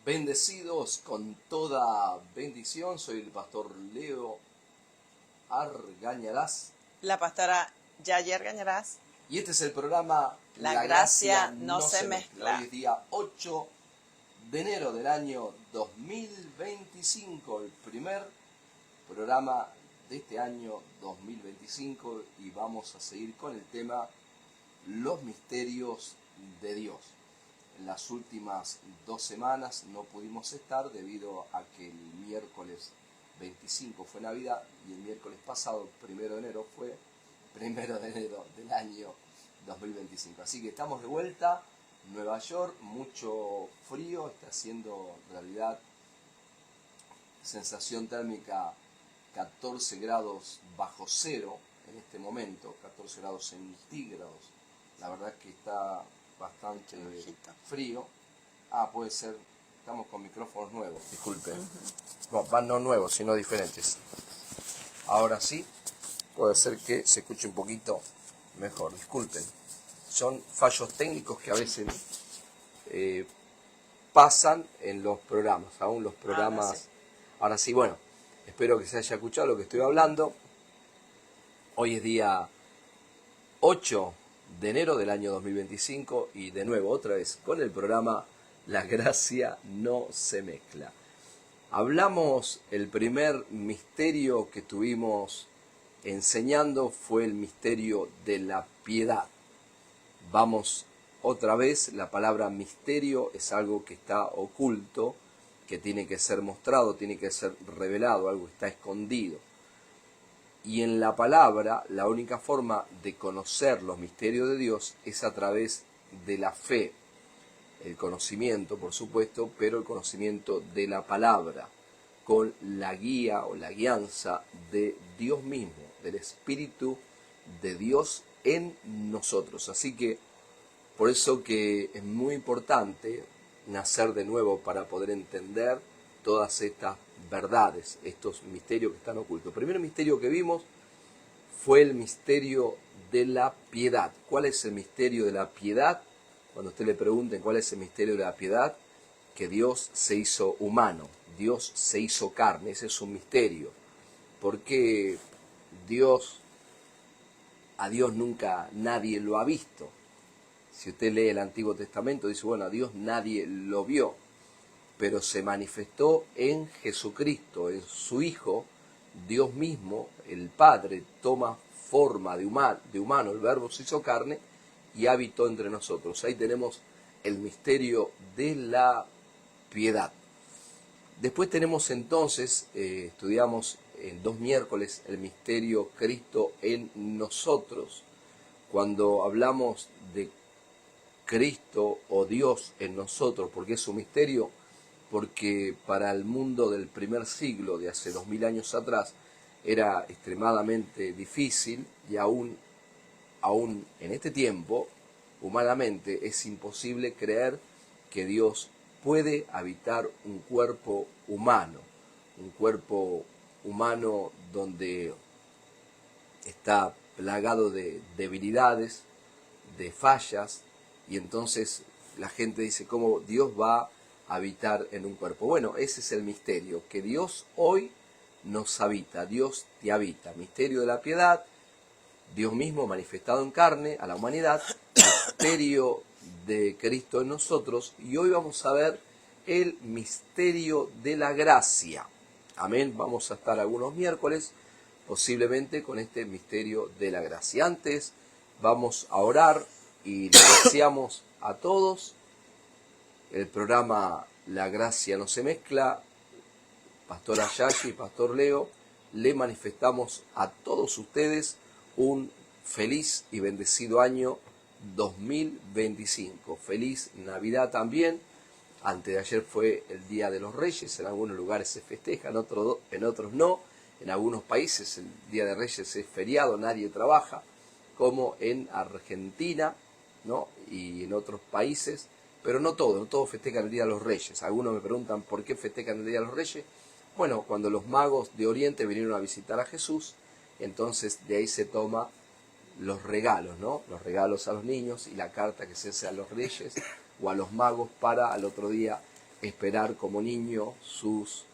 Bendecidos con toda bendición, soy el pastor Leo Argañarás. La pastora Yayer Gañarás. Y este es el programa La Gracia No Se Mezcla. Hoy es día 8 de enero del año 2025, el primer programa de este año 2025, y vamos a seguir con el tema Los misterios de Dios. En las últimas 2 semanas no pudimos estar debido a que el miércoles 25 fue Navidad y el miércoles pasado, 1 de enero, fue 1 de enero del año 2025. Así que estamos de vuelta, Nueva York, mucho frío, está haciendo en realidad sensación térmica 14 grados bajo cero en este momento, 14 grados centígrados. La verdad es que está bastante frío. Puede ser, estamos con micrófonos nuevos, disculpen. No nuevos, sino diferentes. Ahora sí, puede ser que se escuche un poquito mejor, disculpen. Son fallos técnicos que a veces pasan en los programas, aún los programas. Ahora sí, bueno, espero que se haya escuchado lo que estoy hablando. Hoy es día 8 de enero del año 2025 y de nuevo otra vez con el programa La Gracia No Se Mezcla. Hablamos, el primer misterio que tuvimos enseñando fue el misterio de la piedad. Vamos otra vez, la palabra misterio es algo que está oculto, que tiene que ser mostrado, tiene que ser revelado, algo que está escondido. Y en la palabra, la única forma de conocer los misterios de Dios es a través de la fe. El conocimiento, por supuesto, pero el conocimiento de la palabra, con la guía o la guianza de Dios mismo, del Espíritu de Dios en nosotros. Así que, por eso que es muy importante nacer de nuevo para poder entender todas estas verdades, estos misterios que están ocultos. El primer misterio que vimos fue el misterio de la piedad. ¿Cuál es el misterio de la piedad? Cuando usted le pregunten cuál es el misterio de la piedad, que Dios se hizo humano, Dios se hizo carne, ese es un misterio. Porque a Dios nunca nadie lo ha visto. Si usted lee el Antiguo Testamento, dice, bueno, a Dios nadie lo vio, pero se manifestó en Jesucristo, en su Hijo. Dios mismo, el Padre, toma forma de humano, el Verbo se hizo carne y habitó entre nosotros. Ahí tenemos el misterio de la piedad. Después tenemos entonces, estudiamos en 2 miércoles, el misterio Cristo en nosotros. Cuando hablamos de Cristo o Dios en nosotros, porque es un misterio, porque para el mundo del primer siglo, de hace 2000 años atrás, era extremadamente difícil y aún en este tiempo, humanamente, es imposible creer que Dios puede habitar un cuerpo humano donde está plagado de debilidades, de fallas, y entonces la gente dice, ¿cómo Dios va a habitar en un cuerpo? Bueno, ese es el misterio, que Dios hoy nos habita, Dios te habita. Misterio de la piedad, Dios mismo manifestado en carne a la humanidad, misterio de Cristo en nosotros, y hoy vamos a ver el misterio de la gracia. Amén, vamos a estar algunos miércoles, posiblemente con este misterio de la gracia. Antes vamos a orar y le deseamos a todos. El programa La Gracia No Se Mezcla, Pastora Yayi y Pastor Leo, le manifestamos a todos ustedes un feliz y bendecido año 2025. Feliz Navidad también. Antes de ayer fue el Día de los Reyes, en algunos lugares se festeja, en otros no. En algunos países el Día de Reyes es feriado, nadie trabaja, como en Argentina, ¿no? Y en otros países, pero no todos festejan el Día de los Reyes. Algunos me preguntan por qué festejan el Día de los Reyes. Bueno, cuando los magos de Oriente vinieron a visitar a Jesús, entonces de ahí se toma los regalos, ¿no? Los regalos a los niños y la carta que se hace a los reyes o a los magos para al otro día esperar como niño sus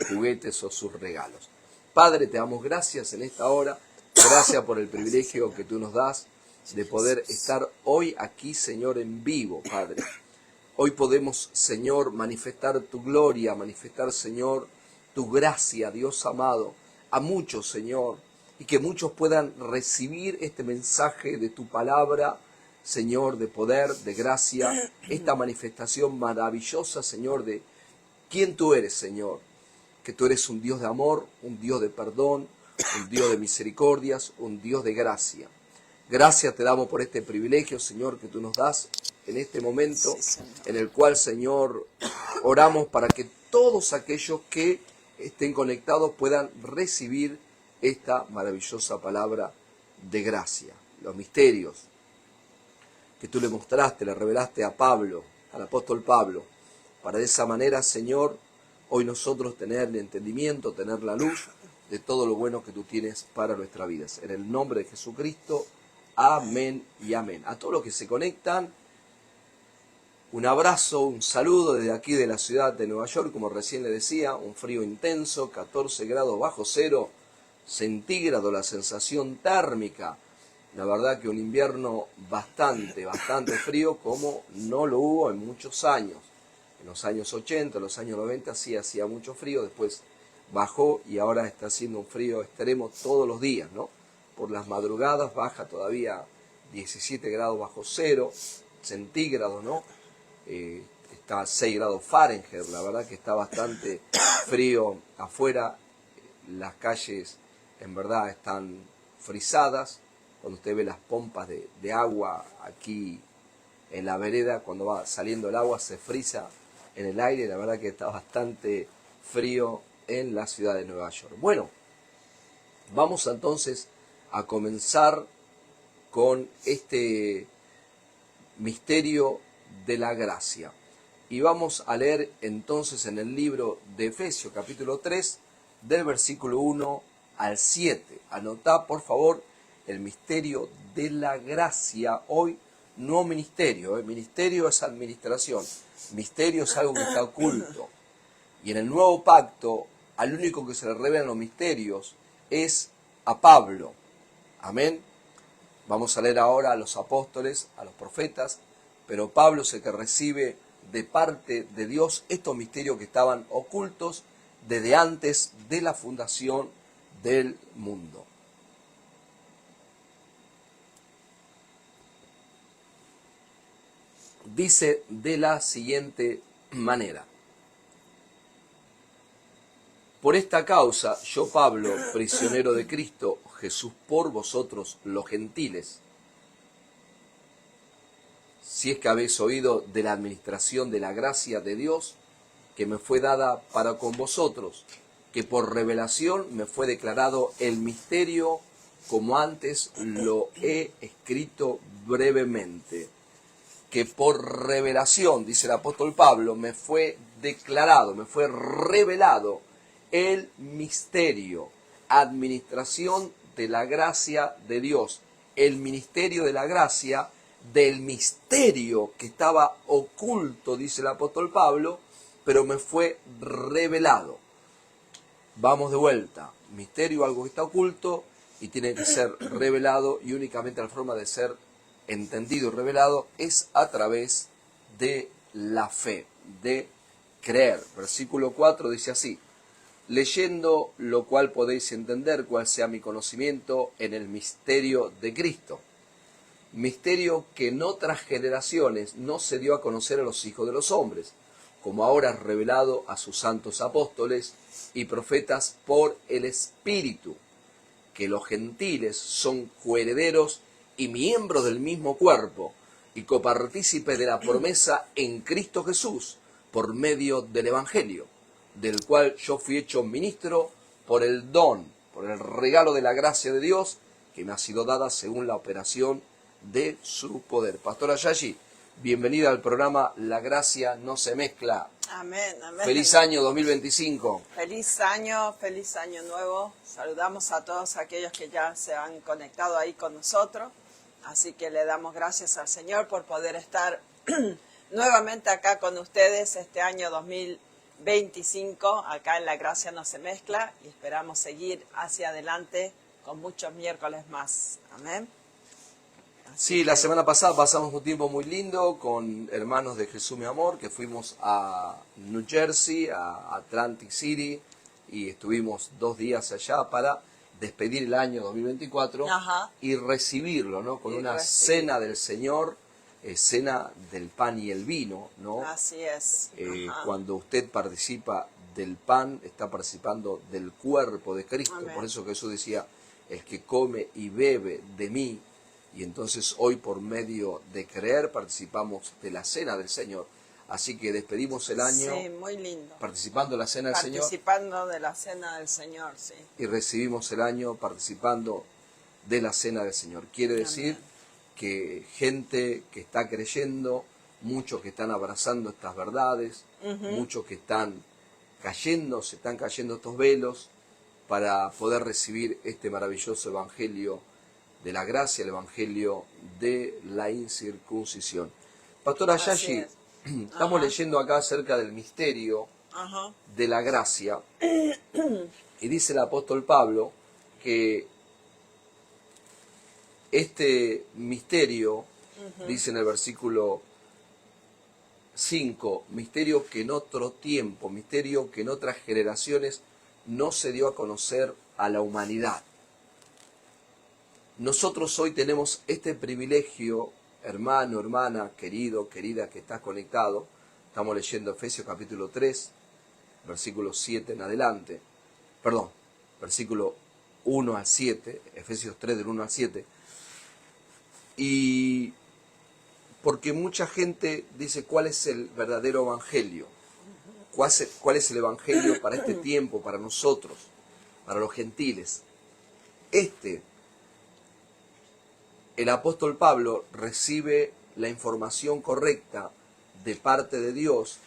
juguetes o sus regalos. Padre, te damos gracias en esta hora, gracias por el privilegio que tú nos das de poder estar hoy aquí, Señor, en vivo, Padre. Hoy podemos, Señor, manifestar tu gloria, manifestar, Señor, tu gracia, Dios amado, a muchos, Señor, y que muchos puedan recibir este mensaje de tu palabra, Señor, de poder, de gracia, esta manifestación maravillosa, Señor, de quién tú eres, Señor, que tú eres un Dios de amor, un Dios de perdón, un Dios de misericordias, un Dios de gracia. Gracias te damos por este privilegio, Señor, que tú nos das en este momento, en el cual, Señor, oramos para que todos aquellos que estén conectados puedan recibir esta maravillosa palabra de gracia. Los misterios que tú le mostraste, le revelaste a Pablo, al apóstol Pablo, para de esa manera, Señor, hoy nosotros tener el entendimiento, tener la luz de todo lo bueno que tú tienes para nuestras vidas. En el nombre de Jesucristo, amén y amén. A todos los que se conectan, un abrazo, un saludo desde aquí de la ciudad de Nueva York, como recién le decía, un frío intenso, 14 grados bajo cero centígrado la sensación térmica. La verdad que un invierno bastante frío, como no lo hubo en muchos años. En los años 80, en los años 90 sí hacía mucho frío, después bajó y ahora está haciendo un frío extremo todos los días, ¿no? Por las madrugadas baja todavía 17 grados bajo cero centígrados, ¿no? Está a 6 grados Fahrenheit, la verdad que está bastante frío afuera. Las calles en verdad están frisadas. Cuando usted ve las pompas de agua aquí en la vereda, cuando va saliendo el agua se frisa en el aire. La verdad que está bastante frío en la ciudad de Nueva York. Bueno, vamos entonces a comenzar con este misterio de la gracia. Y vamos a leer entonces en el libro de Efesios, capítulo 3, del versículo 1 al 7. Anotá, por favor, el misterio de la gracia. Hoy no ministerio, ministerio es administración, misterio es algo que está oculto. Y en el nuevo pacto, al único que se le revelan los misterios es a Pablo. Amén. Vamos a leer ahora a los apóstoles, a los profetas, pero Pablo es el que recibe de parte de Dios estos misterios que estaban ocultos desde antes de la fundación del mundo. Dice de la siguiente manera: por esta causa, yo Pablo, prisionero de Cristo Jesús por vosotros los gentiles, si es que habéis oído de la administración de la gracia de Dios que me fue dada para con vosotros, que por revelación me fue declarado el misterio, como antes lo he escrito brevemente. Que por revelación, dice el apóstol Pablo, me fue declarado, me fue revelado el misterio, administración de la gracia de Dios, el ministerio de la gracia, del misterio que estaba oculto, dice el apóstol Pablo, pero me fue revelado. Vamos de vuelta. Misterio, algo que está oculto y tiene que ser revelado, y únicamente la forma de ser entendido y revelado es a través de la fe, de creer. Versículo 4 dice así: leyendo lo cual podéis entender cuál sea mi conocimiento en el misterio de Cristo. Misterio que en otras generaciones no se dio a conocer a los hijos de los hombres, como ahora es revelado a sus santos apóstoles y profetas por el Espíritu, que los gentiles son coherederos y miembros del mismo cuerpo, y copartícipes de la promesa en Cristo Jesús, por medio del Evangelio, del cual yo fui hecho ministro por el don, por el regalo de la gracia de Dios, que me ha sido dada según la operación de su poder. Pastora Yayi, bienvenida al programa La Gracia No Se Mezcla. Amén, amén. Feliz año 2025. Feliz año nuevo. Saludamos a todos aquellos que ya se han conectado ahí con nosotros. Así que le damos gracias al Señor por poder estar nuevamente acá con ustedes este año 2025. Acá en La Gracia No Se Mezcla y esperamos seguir hacia adelante con muchos miércoles más. Amén. Sí, la semana pasada pasamos un tiempo muy lindo con hermanos de Jesús Mi Amor, que fuimos a New Jersey, a Atlantic City, y estuvimos 2 días allá para despedir el año 2024 Ajá. y recibirlo, ¿no? Con Y una recibir. cena del Señor, cena del pan y el vino, ¿no? Así es. Ajá. Cuando usted participa del pan, está participando del cuerpo de Cristo. Amén. Por eso Jesús decía, el que come y bebe de mí. Y entonces hoy por medio de creer participamos de la cena del Señor. Así que despedimos el año Sí, muy lindo. participando de la cena del Señor Participando de la cena del Señor, sí. y recibimos el año participando de la cena del Señor. Quiere decir que gente que está creyendo, muchos que están abrazando estas verdades, muchos que están cayendo, se están cayendo estos velos para poder recibir este maravilloso evangelio de la gracia, el evangelio de la incircuncisión. Pastora Así Yashi, es. estamos leyendo acá acerca del misterio Ajá. de la gracia y dice el apóstol Pablo que este misterio, dice en el versículo 5, misterio que en otro tiempo, misterio que en otras generaciones no se dio a conocer a la humanidad. Nosotros hoy tenemos este privilegio, hermano, hermana, querido, querida, que estás conectado. Estamos leyendo Efesios capítulo 3, versículo 7 en adelante. Perdón, versículo 1 al 7, Efesios 3 del 1 al 7. Y porque mucha gente dice cuál es el verdadero evangelio, cuál es el evangelio para este tiempo, para nosotros, para los gentiles. El apóstol Pablo recibe la información correcta de parte de Dios,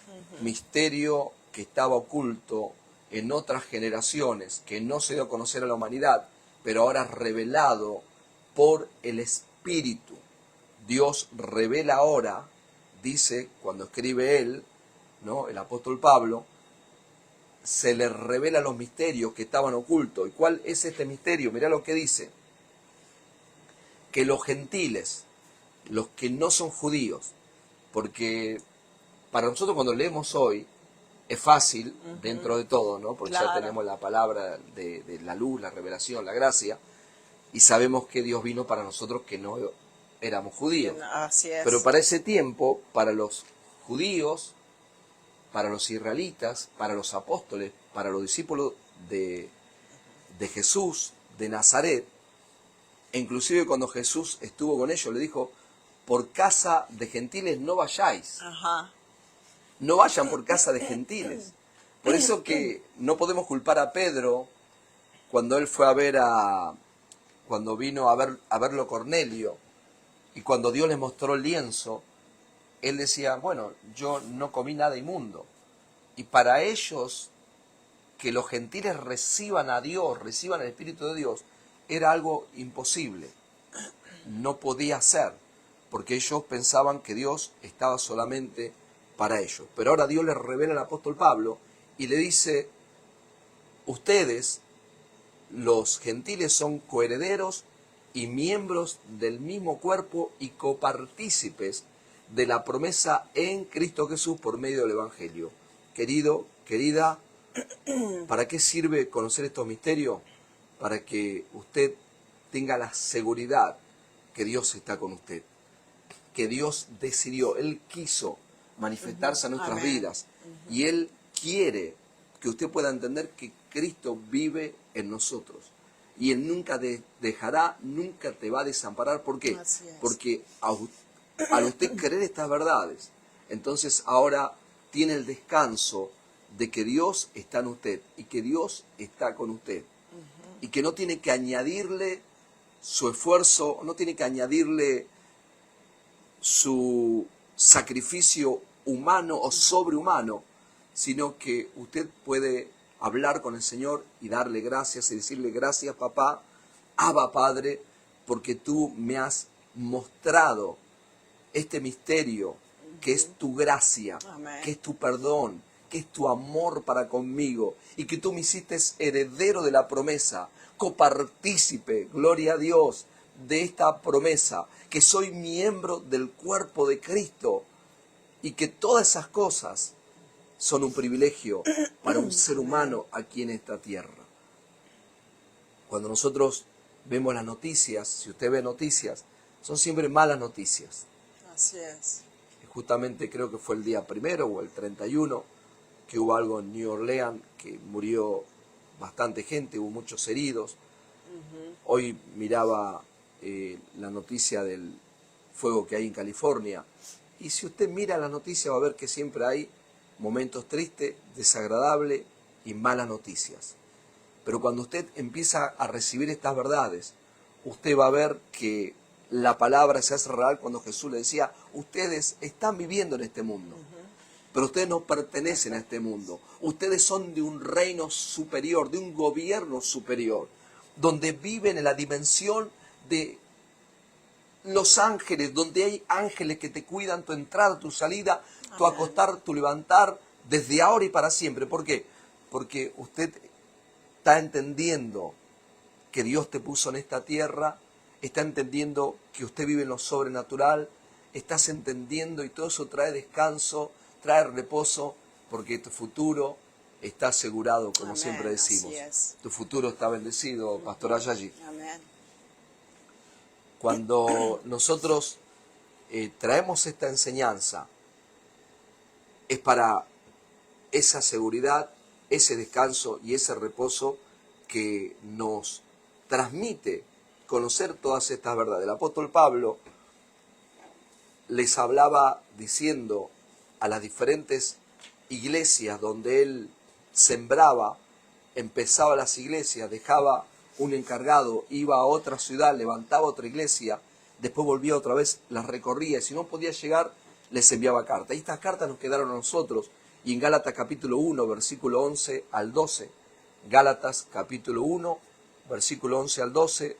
misterio que estaba oculto en otras generaciones, que no se dio a conocer a la humanidad, pero ahora revelado por el Espíritu. Dios revela ahora, dice, cuando escribe él, ¿no? El apóstol Pablo, se le revela los misterios que estaban ocultos. ¿Y cuál es este misterio? Mirá lo que dice. Que los gentiles, los que no son judíos, porque para nosotros cuando leemos hoy es fácil dentro de todo, ¿no? Porque Claro. ya tenemos la palabra de la luz, la revelación, la gracia, y sabemos que Dios vino para nosotros que no éramos judíos. Así es. Pero para ese tiempo, para los judíos, para los israelitas, para los apóstoles, para los discípulos de Jesús, de Nazaret, e inclusive cuando Jesús estuvo con ellos, le dijo, por casa de gentiles no vayáis. Ajá. No vayan por casa de gentiles. Por eso que no podemos culpar a Pedro cuando él fue a ver cuando vino a verlo Cornelio, y cuando Dios les mostró el lienzo, él decía, bueno, yo no comí nada inmundo. Y para ellos, que los gentiles reciban a Dios, reciban el Espíritu de Dios, era algo imposible. No podía ser, porque ellos pensaban que Dios estaba solamente para ellos. Pero ahora Dios les revela al apóstol Pablo y le dice, ustedes, los gentiles, son coherederos y miembros del mismo cuerpo y copartícipes de la promesa en Cristo Jesús por medio del Evangelio. Querido, querida, ¿para qué sirve conocer estos misterios? Para que usted tenga la seguridad que Dios está con usted, que Dios decidió, Él quiso manifestarse a nuestras Amén. vidas y Él quiere que usted pueda entender que Cristo vive en nosotros y Él nunca te dejará, nunca te va a desamparar. ¿Por qué? Así es. Porque al usted creer estas verdades, entonces ahora tiene el descanso de que Dios está en usted y que Dios está con usted. Y que no tiene que añadirle su esfuerzo, no tiene que añadirle su sacrificio humano o sobrehumano, sino que usted puede hablar con el Señor y darle gracias y decirle gracias papá, Abba Padre, porque tú me has mostrado este misterio que es tu gracia, Amén. que es tu perdón, que es tu amor para conmigo y que tú me hiciste heredero de la promesa, copartícipe, gloria a Dios, de esta promesa, que soy miembro del cuerpo de Cristo y que todas esas cosas son un privilegio para un ser humano aquí en esta tierra. Cuando nosotros vemos las noticias, si usted ve noticias, son siempre malas noticias. Así es. Justamente creo que fue el día 1 o el 31 que hubo algo en New Orleans, que murió bastante gente, hubo muchos heridos. Hoy miraba la noticia del fuego que hay en California, y si usted mira la noticia va a ver que siempre hay momentos tristes, desagradables y malas noticias. Pero cuando usted empieza a recibir estas verdades, usted va a ver que la palabra se hace real cuando Jesús le decía, ustedes están viviendo en este mundo, pero ustedes no pertenecen a este mundo. Ustedes son de un reino superior, de un gobierno superior, donde viven en la dimensión de los ángeles, donde hay ángeles que te cuidan tu entrada, tu salida, tu acostar, tu levantar, desde ahora y para siempre. ¿Por qué? Porque usted está entendiendo que Dios te puso en esta tierra, está entendiendo que usted vive en lo sobrenatural, estás entendiendo y todo eso trae descanso, trae reposo, porque tu futuro está asegurado, como Amén, siempre decimos. así es. Tu futuro está bendecido, Pastor Ayayi. Amén. Cuando nosotros traemos esta enseñanza, es para esa seguridad, ese descanso y ese reposo que nos transmite conocer todas estas verdades. El apóstol Pablo les hablaba diciendo a las diferentes iglesias donde él sembraba, empezaba las iglesias, dejaba un encargado, iba a otra ciudad, levantaba otra iglesia, después volvía otra vez, las recorría, y si no podía llegar, les enviaba cartas. Y estas cartas nos quedaron a nosotros, y en Gálatas capítulo 1, versículo 11 al 12, Gálatas capítulo 1, versículo 11 al 12,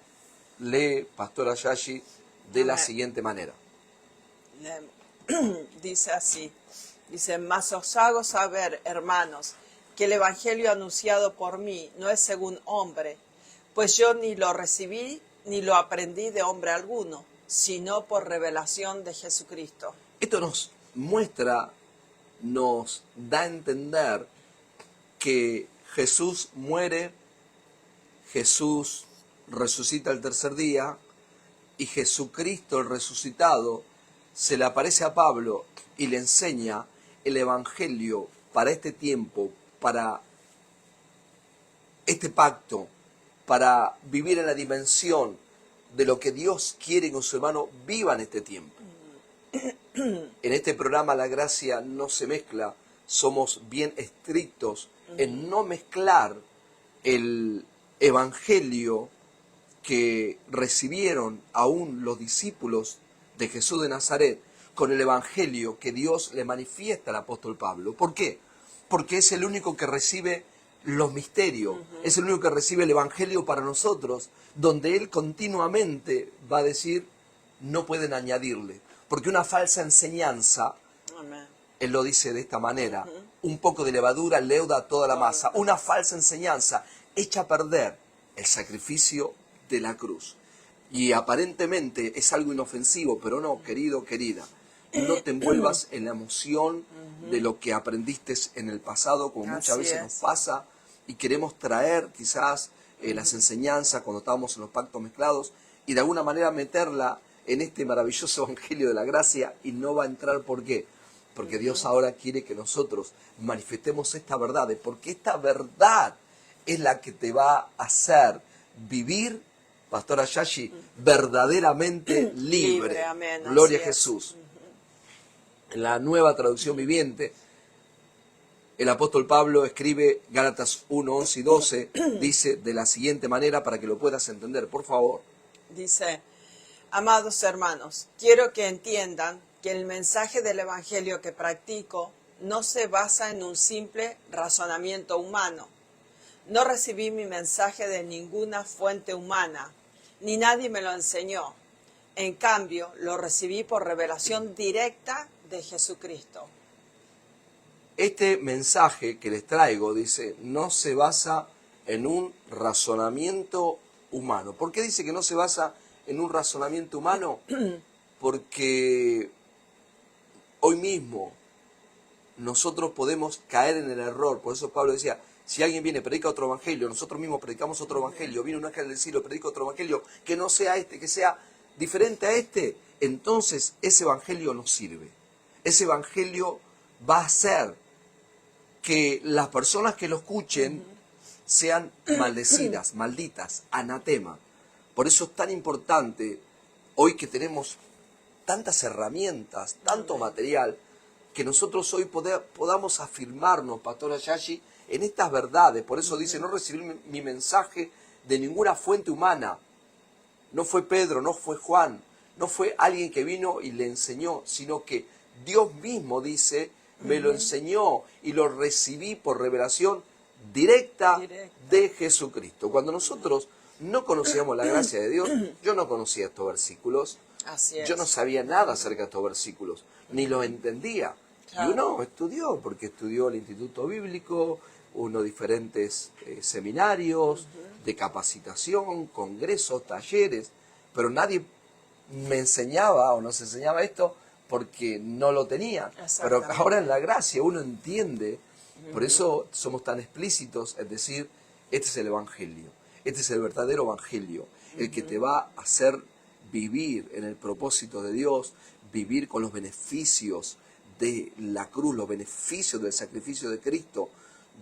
lee Pastor Ayayi de la siguiente manera. Dice así, dice, mas os hago saber, hermanos, que el evangelio anunciado por mí no es según hombre, pues yo ni lo recibí ni lo aprendí de hombre alguno, sino por revelación de Jesucristo. Esto nos muestra, nos da a entender que Jesús muere, Jesús resucita el tercer día, y Jesucristo el resucitado se le aparece a Pablo y le enseña el evangelio para este tiempo, para este pacto, para vivir en la dimensión de lo que Dios quiere que un ser humano viva en este tiempo. En este programa La Gracia no se mezcla, somos bien estrictos en no mezclar el evangelio que recibieron aún los discípulos de Jesús de Nazaret con el evangelio que Dios le manifiesta al apóstol Pablo. ¿Por qué? Porque es el único que recibe los misterios, es el único que recibe el evangelio para nosotros, donde él continuamente va a decir, no pueden añadirle, porque una falsa enseñanza, Amén. él lo dice de esta manera, un poco de levadura leuda toda la masa, una falsa enseñanza echa a perder el sacrificio de la cruz. Y aparentemente es algo inofensivo, pero no, querido, querida, no te envuelvas en la emoción de lo que aprendiste en el pasado, como muchas Así veces es. nos pasa, y queremos traer quizás las enseñanzas cuando estábamos en los pactos mezclados, y de alguna manera meterla en este maravilloso evangelio de la gracia, y no va a entrar. ¿Por qué? Porque Dios ahora quiere que nosotros manifestemos esta verdad, porque esta verdad es la que te va a hacer vivir, Pastor Ayayi, verdaderamente libre. Amén, Gloria a así es. Jesús. En la Nueva Traducción Viviente, el apóstol Pablo escribe Gálatas 1, 11 y 12, dice de la siguiente manera para que lo puedas entender, por favor. Dice, amados hermanos, quiero que entiendan que el mensaje del evangelio que practico no se basa en un simple razonamiento humano. No recibí mi mensaje de ninguna fuente humana, ni nadie me lo enseñó. En cambio, lo recibí por revelación directa de Jesucristo. Este mensaje que les traigo, dice, no se basa en un razonamiento humano. ¿Por qué dice que no se basa en un razonamiento humano? Porque hoy mismo nosotros podemos caer en el error. Por eso Pablo decía, si alguien viene y predica otro evangelio, nosotros mismos predicamos otro evangelio, viene un ángel del cielo, predica otro evangelio, que no sea este, que sea diferente a este, entonces ese evangelio no sirve. Ese evangelio va a hacer que las personas que lo escuchen sean maldecidas, malditas, anatema. Por eso es tan importante, hoy que tenemos tantas herramientas, tanto material, que nosotros hoy podamos afirmarnos, Pastora Yashi, en estas verdades. Por eso dice, no recibí mi mensaje de ninguna fuente humana. No fue Pedro, no fue Juan, no fue alguien que vino y le enseñó, sino que Dios mismo dice, me lo enseñó y lo recibí por revelación directa de Jesucristo. Cuando nosotros no conocíamos la gracia de Dios, yo no conocía estos versículos, yo no sabía nada acerca de estos versículos, ni los entendía. Claro. Y uno estudió, porque estudió el Instituto Bíblico, uno diferentes seminarios de capacitación, congresos, talleres, pero nadie me enseñaba o nos enseñaba esto porque no lo tenía. Pero ahora en la gracia uno entiende, por eso somos tan explícitos, es decir, este es el Evangelio, este es el verdadero Evangelio, el que te va a hacer vivir en el propósito de Dios, vivir con los beneficios de la cruz, los beneficios del sacrificio de Cristo.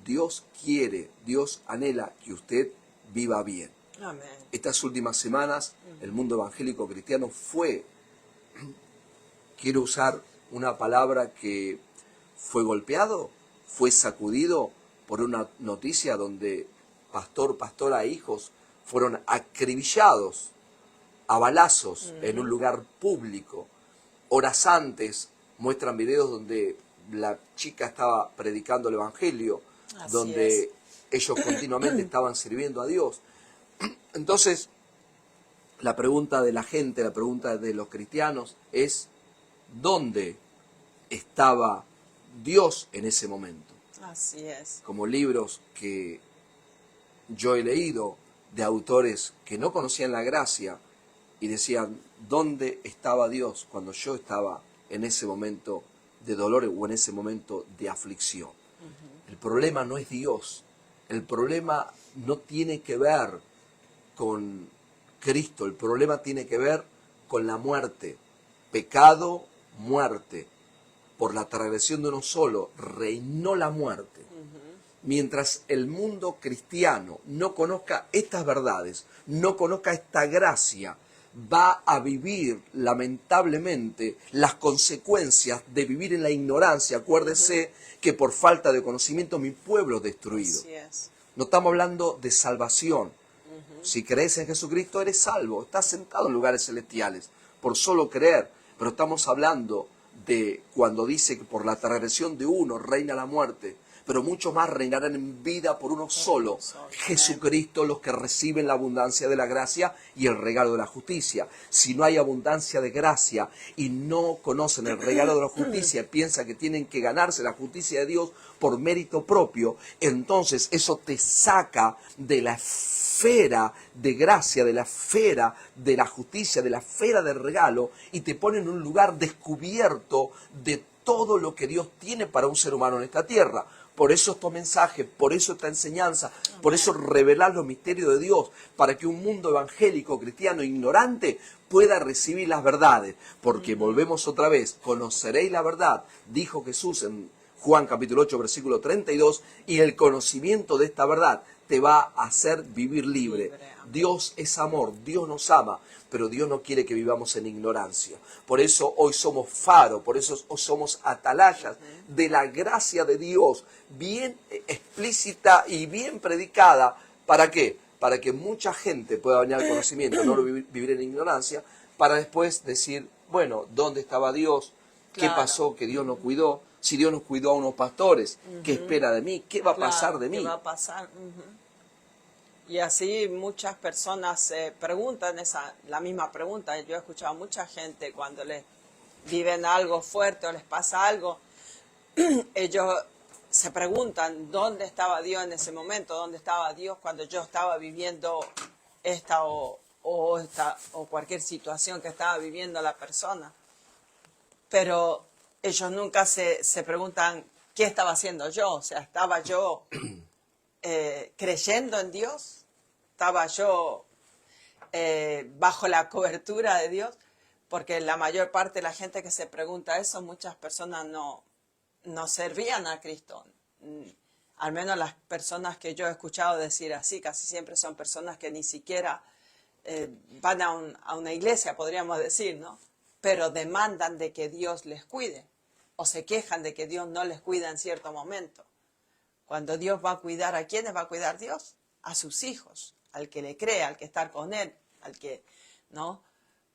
Dios quiere, Dios anhela que usted viva bien. Amén. Estas últimas semanas el mundo evangélico cristiano fue, quiero usar una palabra que fue fue sacudido por una noticia donde pastora e hijos fueron acribillados a balazos en un lugar público. Horas antes muestran videos donde la chica estaba predicando el evangelio, donde ellos continuamente estaban sirviendo a Dios. Entonces, la pregunta de la gente, la pregunta de los cristianos es, ¿dónde estaba Dios en ese momento? Así es. Como libros que yo he leído de autores que no conocían la gracia y decían, ¿dónde estaba Dios cuando yo estaba en ese momento de dolor o en ese momento de aflicción? El problema no es Dios, el problema no tiene que ver con Cristo, el problema tiene que ver con la muerte, pecado, muerte. Por la transgresión de uno solo reinó la muerte. Mientras el mundo cristiano no conozca estas verdades, no conozca esta gracia, va a vivir lamentablemente las consecuencias de vivir en la ignorancia. Acuérdese que por falta de conocimiento mi pueblo es destruido. Así es. No estamos hablando de salvación. Si crees en Jesucristo eres salvo, estás sentado en lugares celestiales por solo creer. Pero estamos hablando de cuando dice que por la transgresión de uno reina la muerte, pero muchos más reinarán en vida por uno solo, Jesucristo, los que reciben la abundancia de la gracia y el regalo de la justicia. Si no hay abundancia de gracia y no conocen el regalo de la justicia y piensan que tienen que ganarse la justicia de Dios por mérito propio, entonces eso te saca de la esfera de gracia, de la esfera de la justicia, de la esfera del regalo, y te pone en un lugar descubierto de todo lo que Dios tiene para un ser humano en esta tierra. Por eso estos mensajes, por eso esta enseñanza, por eso revelar los misterios de Dios, para que un mundo evangélico, cristiano, ignorante, pueda recibir las verdades. Porque volvemos otra vez, conoceréis la verdad, dijo Jesús en Juan capítulo 8, versículo 32, y el conocimiento de esta verdad te va a hacer vivir libre. Dios es amor, Dios nos ama, pero Dios no quiere que vivamos en ignorancia. Por eso hoy somos faro, por eso hoy somos atalayas de la gracia de Dios, bien explícita y bien predicada. ¿Para qué? Para que mucha gente pueda venir al conocimiento, no vivir en ignorancia, para después decir, bueno, ¿dónde estaba Dios? ¿Qué pasó que Dios nos cuidó? Si Dios nos cuidó a unos pastores, ¿qué espera de mí? ¿Qué va a pasar de mí? ¿Qué va a pasar? Y así muchas personas se preguntan la misma pregunta. Yo he escuchado a mucha gente cuando les viven algo fuerte o les pasa algo, ellos se preguntan dónde estaba Dios en ese momento, dónde estaba Dios cuando yo estaba viviendo esta o cualquier situación que estaba viviendo la persona. Pero ellos nunca se preguntan qué estaba haciendo yo, o sea, ¿estaba yo creyendo en Dios? ¿Estaba yo bajo la cobertura de Dios? Porque la mayor parte de la gente que se pregunta eso, muchas personas no servían a Cristo. Al menos las personas que yo he escuchado decir así, casi siempre son personas que ni siquiera van a una iglesia, podríamos decir, ¿no? Pero demandan de que Dios les cuide o se quejan de que Dios no les cuida en cierto momento. Cuando Dios va a cuidar, ¿a quiénes va a cuidar Dios? A sus hijos, al que le cree, al que está con él, al que, ¿no?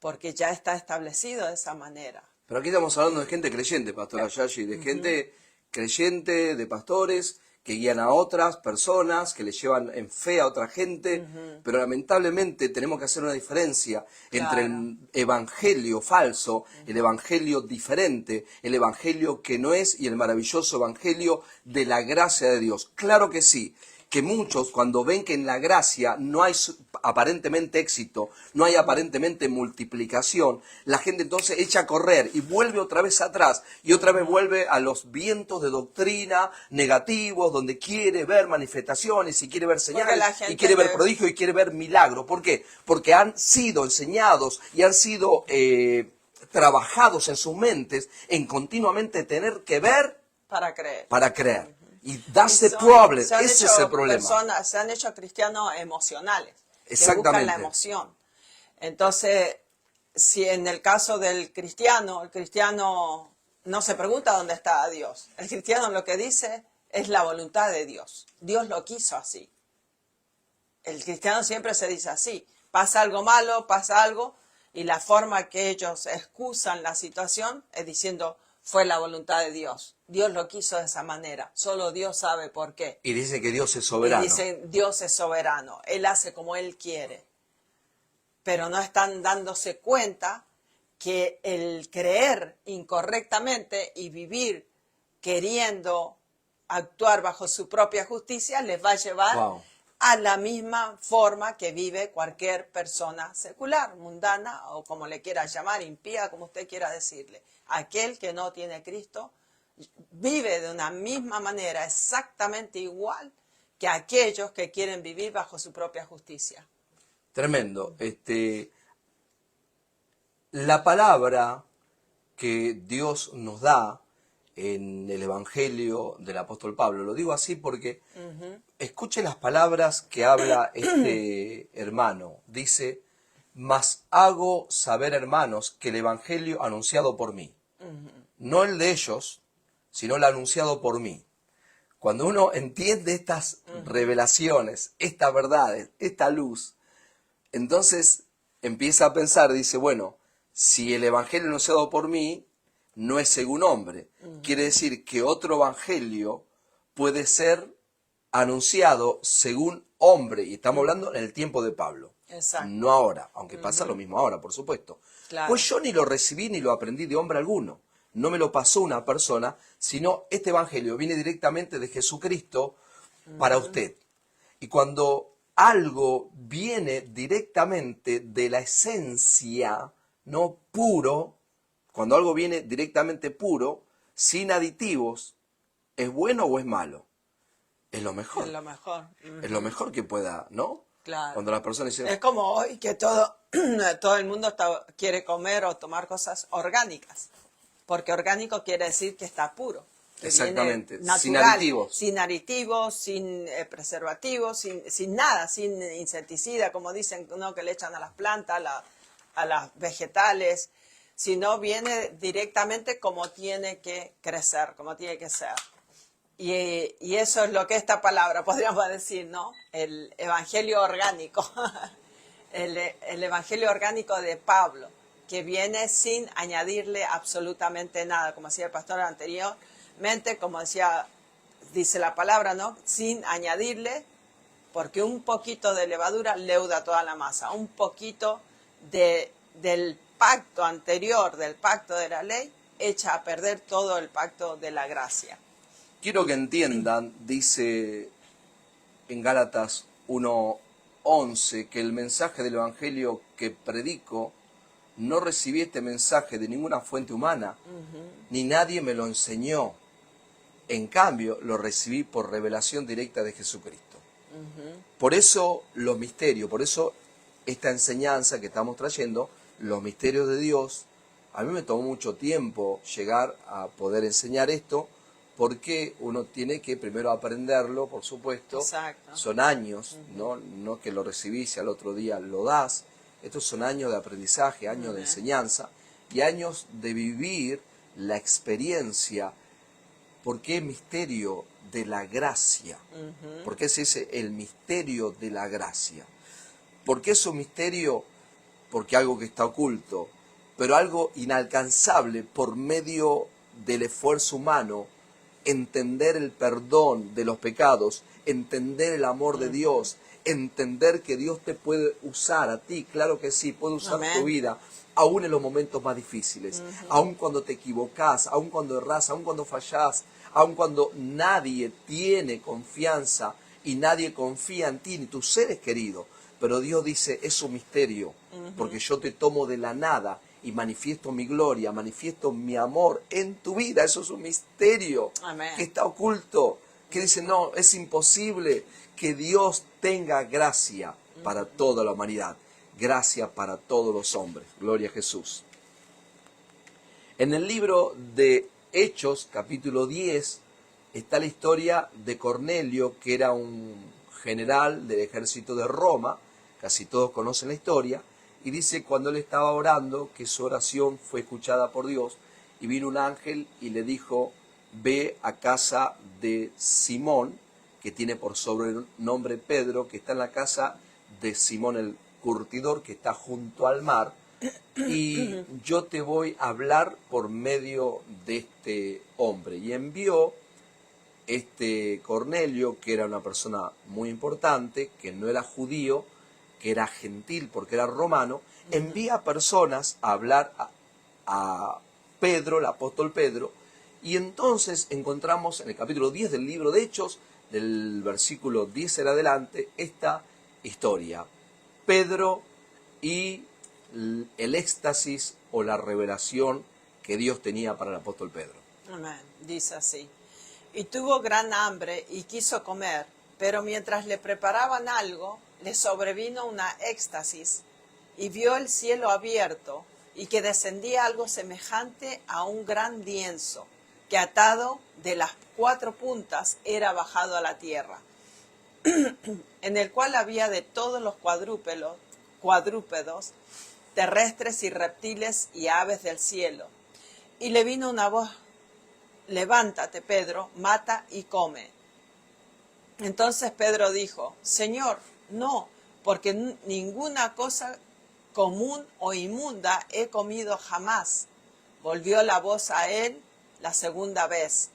Porque ya está establecido de esa manera. Pero aquí estamos hablando de gente creyente, Pastora Yashi, de gente creyente, de pastores que guían a otras personas, que le llevan en fe a otra gente, pero lamentablemente tenemos que hacer una diferencia entre el evangelio falso, el evangelio diferente, el evangelio que no es y el maravilloso evangelio de la gracia de Dios. Claro que sí, que muchos cuando ven que en la gracia no hay aparentemente éxito, no hay aparentemente multiplicación, la gente entonces echa a correr y vuelve otra vez atrás y otra vez vuelve a los vientos de doctrina negativos, donde quiere ver manifestaciones y quiere ver señales y quiere ver prodigios y quiere ver milagros. ¿Por qué? Porque han sido enseñados y han sido trabajados en sus mentes en continuamente tener que ver para creer. Para creer. Y that's the problem. Ese es el problema. Se han hecho cristianos emocionales. Exactamente. Que buscan la emoción. Entonces, si en el caso del cristiano, el cristiano no se pregunta dónde está Dios. El cristiano lo que dice es la voluntad de Dios. Dios lo quiso así. El cristiano siempre se dice así. Pasa algo malo, pasa algo, y la forma que ellos excusan la situación es diciendo, fue la voluntad de Dios. Dios lo quiso de esa manera. Solo Dios sabe por qué. Y dice que Dios es soberano. Y dicen, Dios es soberano. Él hace como Él quiere. Pero no están dándose cuenta que el creer incorrectamente y vivir queriendo actuar bajo su propia justicia les va a llevar a la misma forma que vive cualquier persona secular, mundana o como le quiera llamar, impía, como usted quiera decirle. Aquel que no tiene a Cristo vive de una misma manera, exactamente igual que aquellos que quieren vivir bajo su propia justicia. Tremendo. La palabra que Dios nos da en el Evangelio del apóstol Pablo, lo digo así porque escuche las palabras que habla este hermano. Dice, mas hago saber, hermanos, que el Evangelio anunciado por mí, no el de ellos, sino el anunciado por mí. Cuando uno entiende estas revelaciones, estas verdades, esta luz, entonces empieza a pensar, dice, bueno, si el Evangelio anunciado por mí no es según hombre, quiere decir que otro Evangelio puede ser anunciado según hombre, y estamos hablando en el tiempo de Pablo. Exacto. No ahora, aunque pasa lo mismo ahora, por supuesto. Claro. Pues yo ni lo recibí ni lo aprendí de hombre alguno. No me lo pasó una persona, sino este evangelio viene directamente de Jesucristo para usted. Y cuando algo viene directamente de la esencia, no puro, cuando algo viene directamente puro, sin aditivos, ¿es bueno o es malo? Es lo mejor. Es lo mejor. Es lo mejor que pueda, ¿no? Claro. Cuando las personas dicen... Es como hoy que todo el mundo quiere comer o tomar cosas orgánicas. Porque orgánico quiere decir que está puro. Que exactamente, natural, sin aditivos. Sin aditivos, sin preservativos, sin nada, sin insecticida, como dicen, ¿no? Que le echan a las plantas, a las vegetales, sino viene directamente como tiene que crecer, como tiene que ser. Y eso es lo que esta palabra, podríamos decir, ¿no? El evangelio orgánico, el evangelio orgánico de Pablo, que viene sin añadirle absolutamente nada, como decía el pastor anteriormente, como dice la palabra, ¿no? Sin añadirle, porque un poquito de levadura leuda toda la masa, un poquito del pacto anterior del pacto de la ley echa a perder todo el pacto de la gracia. Quiero que entiendan, dice en Gálatas 1:11, que el mensaje del Evangelio que predico, no recibí este mensaje de ninguna fuente humana, ni nadie me lo enseñó. En cambio, lo recibí por revelación directa de Jesucristo. Por eso los misterios, por eso esta enseñanza que estamos trayendo, los misterios de Dios, a mí me tomó mucho tiempo llegar a poder enseñar esto, porque uno tiene que primero aprenderlo, por supuesto. Exacto. Son años, no que lo recibís y al otro día lo das. Estos son años de aprendizaje, años de enseñanza y años de vivir la experiencia. ¿Por qué misterio de la gracia? ¿Por qué se dice el misterio de la gracia? ¿Por qué es un misterio? Porque algo que está oculto, pero algo inalcanzable por medio del esfuerzo humano, entender el perdón de los pecados, entender el amor de Dios, entender que Dios te puede usar a ti, claro que sí, puede usar tu vida, aún en los momentos más difíciles, aún cuando te equivocás, aún cuando errás, aún cuando fallás, aún cuando nadie tiene confianza y nadie confía en ti, ni tus seres queridos. Pero Dios dice, es un misterio, porque yo te tomo de la nada y manifiesto mi gloria, manifiesto mi amor en tu vida. Eso es un misterio que está oculto, que dice, no, es imposible que Dios tenga gracia para toda la humanidad, gracia para todos los hombres. Gloria a Jesús. En el libro de Hechos, capítulo 10, está la historia de Cornelio, que era un general del ejército de Roma. Casi todos conocen la historia, y dice cuando él estaba orando que su oración fue escuchada por Dios, y vino un ángel y le dijo, ve a casa de Simón, que tiene por sobrenombre Pedro, que está en la casa de Simón el curtidor, que está junto al mar, y yo te voy a hablar por medio de este hombre. Y envió este Cornelio, que era una persona muy importante, que no era judío, que era gentil porque era romano, envía personas a hablar a Pedro, el apóstol Pedro, y entonces encontramos en el capítulo 10 del libro de Hechos, del versículo 10 en adelante, esta historia. Pedro y el éxtasis o la revelación que Dios tenía para el apóstol Pedro. Amén. Dice así. Y tuvo gran hambre y quiso comer, pero mientras le preparaban algo, le sobrevino una éxtasis y vio el cielo abierto y que descendía algo semejante a un gran lienzo, que atado de las 4 puntas era bajado a la tierra, en el cual había de todos los cuadrúpedos, terrestres y reptiles y aves del cielo. Y le vino una voz, levántate, Pedro, mata y come. Entonces Pedro dijo, Señor, no, porque ninguna cosa común o inmunda he comido jamás. Volvió la voz a él la segunda vez.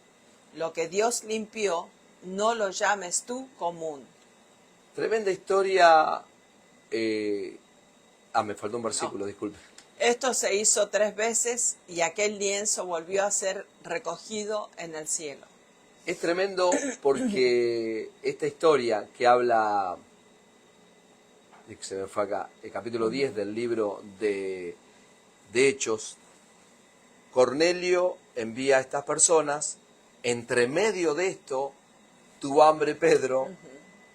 Lo que Dios limpió, no lo llames tú común. Tremenda historia. Me faltó un versículo, disculpe. Esto se hizo 3 veces y aquel lienzo volvió a ser recogido en el cielo. Es tremendo porque esta historia que habla, se me fue acá, el capítulo 10 del libro de Hechos, Cornelio envía a estas personas, entre medio de esto tuvo hambre Pedro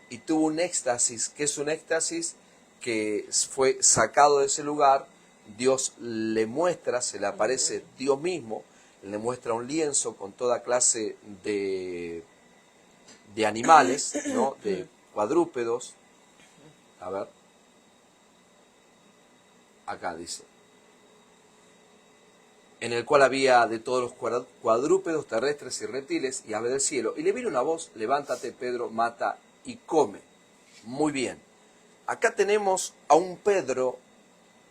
y tuvo un éxtasis. ¿Qué es un éxtasis? Que fue sacado de ese lugar, Dios le muestra, se le aparece Dios mismo, le muestra un lienzo con toda clase de animales, ¿no? De cuadrúpedos. A ver. Acá dice. En el cual había de todos los cuadrúpedos, terrestres y reptiles y aves del cielo. Y le vino una voz, levántate, Pedro, mata y come. Muy bien. Acá tenemos a un Pedro,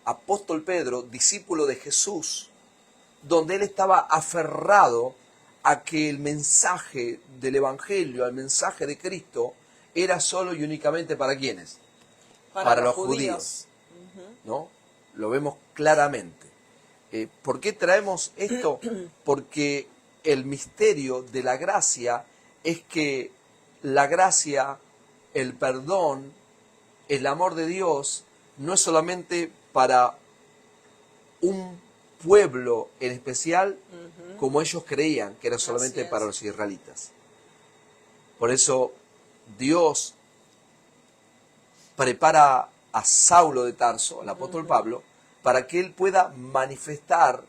apóstol Pedro, discípulo de Jesús, donde él estaba aferrado a que el mensaje del Evangelio, el mensaje de Cristo, era solo y únicamente ¿para quiénes? Para los judíos. ¿No? Lo vemos claramente. ¿Por qué traemos esto? Porque el misterio de la gracia es que la gracia, el perdón, el amor de Dios no es solamente para un pueblo en especial, como ellos creían que era solamente para los israelitas. Por eso Dios prepara a Saulo de Tarso, el apóstol Pablo, para que él pueda manifestar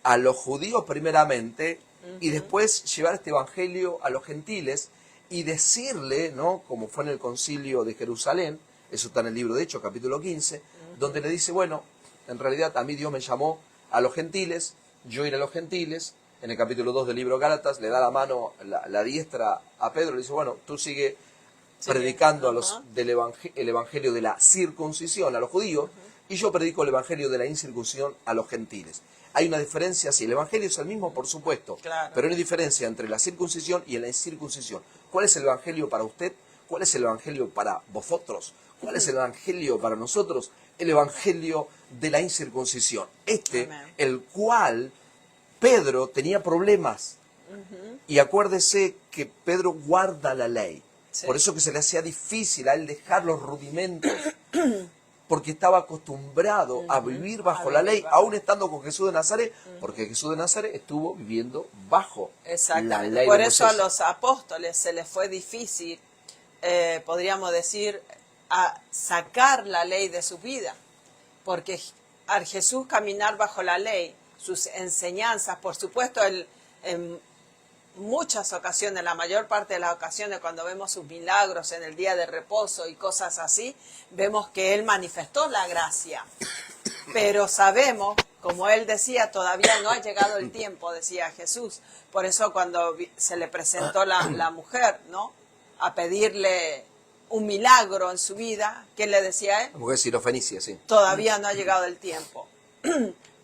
a los judíos primeramente y después llevar este evangelio a los gentiles y decirle, ¿no?, como fue en el concilio de Jerusalén, eso está en el libro de Hechos, capítulo 15, donde le dice, bueno, en realidad a mí Dios me llamó a los gentiles, yo iré a los gentiles. En el capítulo 2 del libro Gálatas le da la mano, la diestra a Pedro, le dice, bueno, tú sigue predicando el evangelio de la circuncisión a los judíos, y yo predico el evangelio de la incircuncisión a los gentiles. Hay una diferencia, sí, el evangelio es el mismo, por supuesto, Claro. pero hay una diferencia entre la circuncisión y la incircuncisión. ¿Cuál es el evangelio para usted? ¿Cuál es el evangelio para vosotros? ¿Cuál es el evangelio para nosotros? El evangelio de la incircuncisión. Amén. El cual Pedro tenía problemas. Y acuérdese que Pedro guarda la ley. Sí. Por eso que se le hacía difícil a él dejar los rudimentos. Porque estaba acostumbrado a vivir bajo la ley, aún estando con Jesús de Nazaret, porque Jesús de Nazaret estuvo viviendo bajo la ley Por de eso a Moisés. los apóstoles se les fue difícil, podríamos decir, a sacar la ley de su vida, porque al Jesús caminar bajo la ley, sus enseñanzas, por supuesto, en muchas ocasiones, la mayor parte de las ocasiones, cuando vemos sus milagros en el día de reposo y cosas así, vemos que Él manifestó la gracia. Pero sabemos, como Él decía, todavía no ha llegado el tiempo, decía Jesús. Por eso cuando se le presentó la mujer, ¿no?, a pedirle un milagro en su vida, ¿qué le decía Él? La mujer sirofenicia, sí. Todavía no ha llegado el tiempo.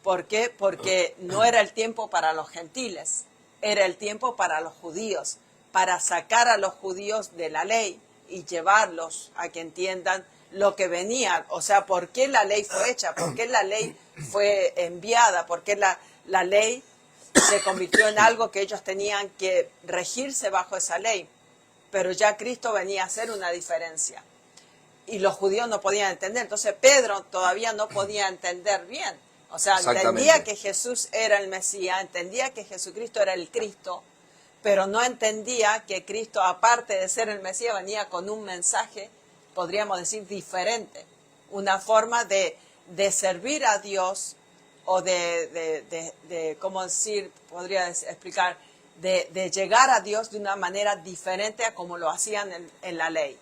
¿Por qué? Porque no era el tiempo para los gentiles, era el tiempo para los judíos, para sacar a los judíos de la ley y llevarlos a que entiendan lo que venía. O sea, ¿por qué la ley fue hecha? ¿Por qué la ley fue enviada? ¿Por qué la ley se convirtió en algo que ellos tenían que regirse bajo esa ley? Pero ya Cristo venía a hacer una diferencia. Y los judíos no podían entender. Entonces Pedro todavía no podía entender bien. O sea, entendía que Jesús era el Mesías, entendía que Jesucristo era el Cristo, pero no entendía que Cristo, aparte de ser el Mesías, venía con un mensaje, podríamos decir, diferente. Una forma de servir a Dios, o ¿cómo decir? Podría explicar, de llegar a Dios de una manera diferente a como lo hacían en la ley.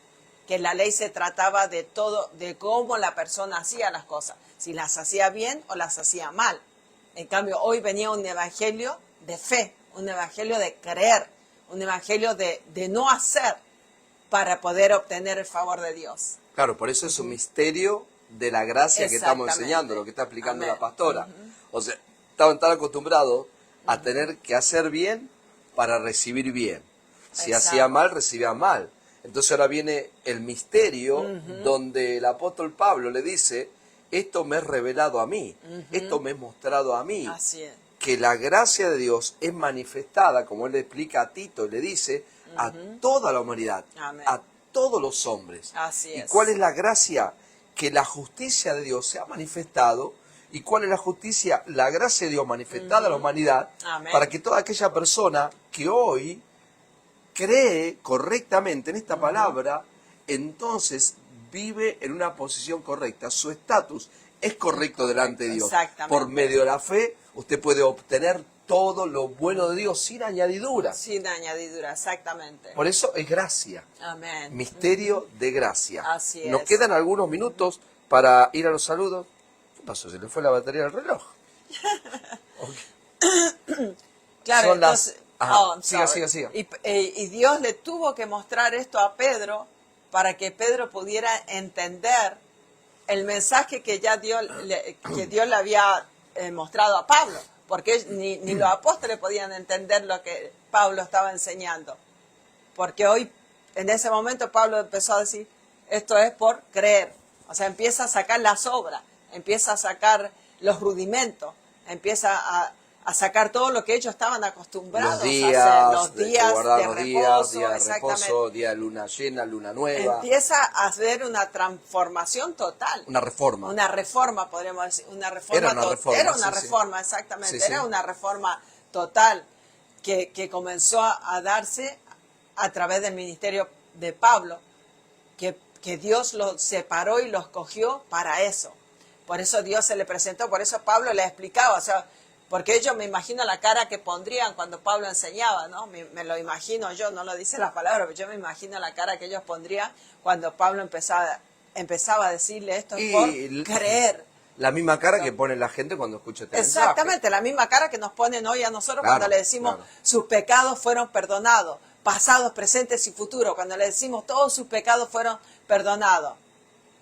Que en la ley se trataba de todo, de cómo la persona hacía las cosas, si las hacía bien o las hacía mal. En cambio, hoy venía un evangelio de fe, un evangelio de creer, un evangelio de no hacer para poder obtener el favor de Dios. Claro, por eso es un misterio de la gracia que estamos enseñando, lo que está explicando la pastora. O sea, estaban tan acostumbrados a tener que hacer bien para recibir bien. Si hacía mal, recibía mal. Entonces ahora viene el misterio donde el apóstol Pablo le dice, esto me es revelado a mí, esto me es mostrado a mí. Así es. Que la gracia de Dios es manifestada, como él le explica a Tito y le dice, a toda la humanidad, Amén. a todos los hombres. Así ¿Y es. cuál es la gracia? Que la justicia de Dios se ha manifestado. ¿Y cuál es la justicia? La gracia de Dios manifestada a la humanidad. Amén. Para que toda aquella persona que hoy cree correctamente en esta palabra, entonces vive en una posición correcta. Su estatus es correcto delante de Dios. Exactamente. Por medio de la fe, usted puede obtener todo lo bueno de Dios sin añadidura. Sin añadidura, exactamente. Por eso es gracia. Amén. Misterio de gracia. Así Nos es. quedan algunos minutos para ir a los saludos. ¿Qué pasó? ¿Se le fue la batería del reloj? Claro, Son las... entonces, Ajá. siga. Siga. Y Dios le tuvo que mostrar esto a Pedro para que Pedro pudiera entender el mensaje que ya Dios le había mostrado a Pablo, porque ni los apóstoles podían entender lo que Pablo estaba enseñando. Porque hoy, en ese momento, Pablo empezó a decir, esto es por creer. O sea, empieza a sacar las obras, empieza a sacar los rudimentos, empieza a sacar todo lo que ellos estaban acostumbrados Los días, a hacer, los días guardar de los reposo, días de exactamente. reposo, día de luna llena, luna nueva. Empieza a hacer una transformación total. Una reforma. Una reforma, podríamos decir. Una reforma Era una reforma, Era una sí, reforma, sí. exactamente. Sí, sí. Era una reforma total que comenzó a darse a través del ministerio de Pablo, que Dios los separó y los cogió para eso. Por eso Dios se le presentó, por eso Pablo le explicaba, o sea, porque yo me imagino la cara que pondrían cuando Pablo enseñaba, ¿no? Me lo imagino yo, no lo dice la palabra, pero yo me imagino la cara que ellos pondrían cuando Pablo empezaba a decirle esto es por creer. La misma cara que pone la gente cuando escucha este mensaje. Exactamente, la misma cara que nos ponen hoy a nosotros Claro, cuando le decimos claro. sus pecados fueron perdonados, pasados, presentes y futuros, cuando le decimos todos sus pecados fueron perdonados.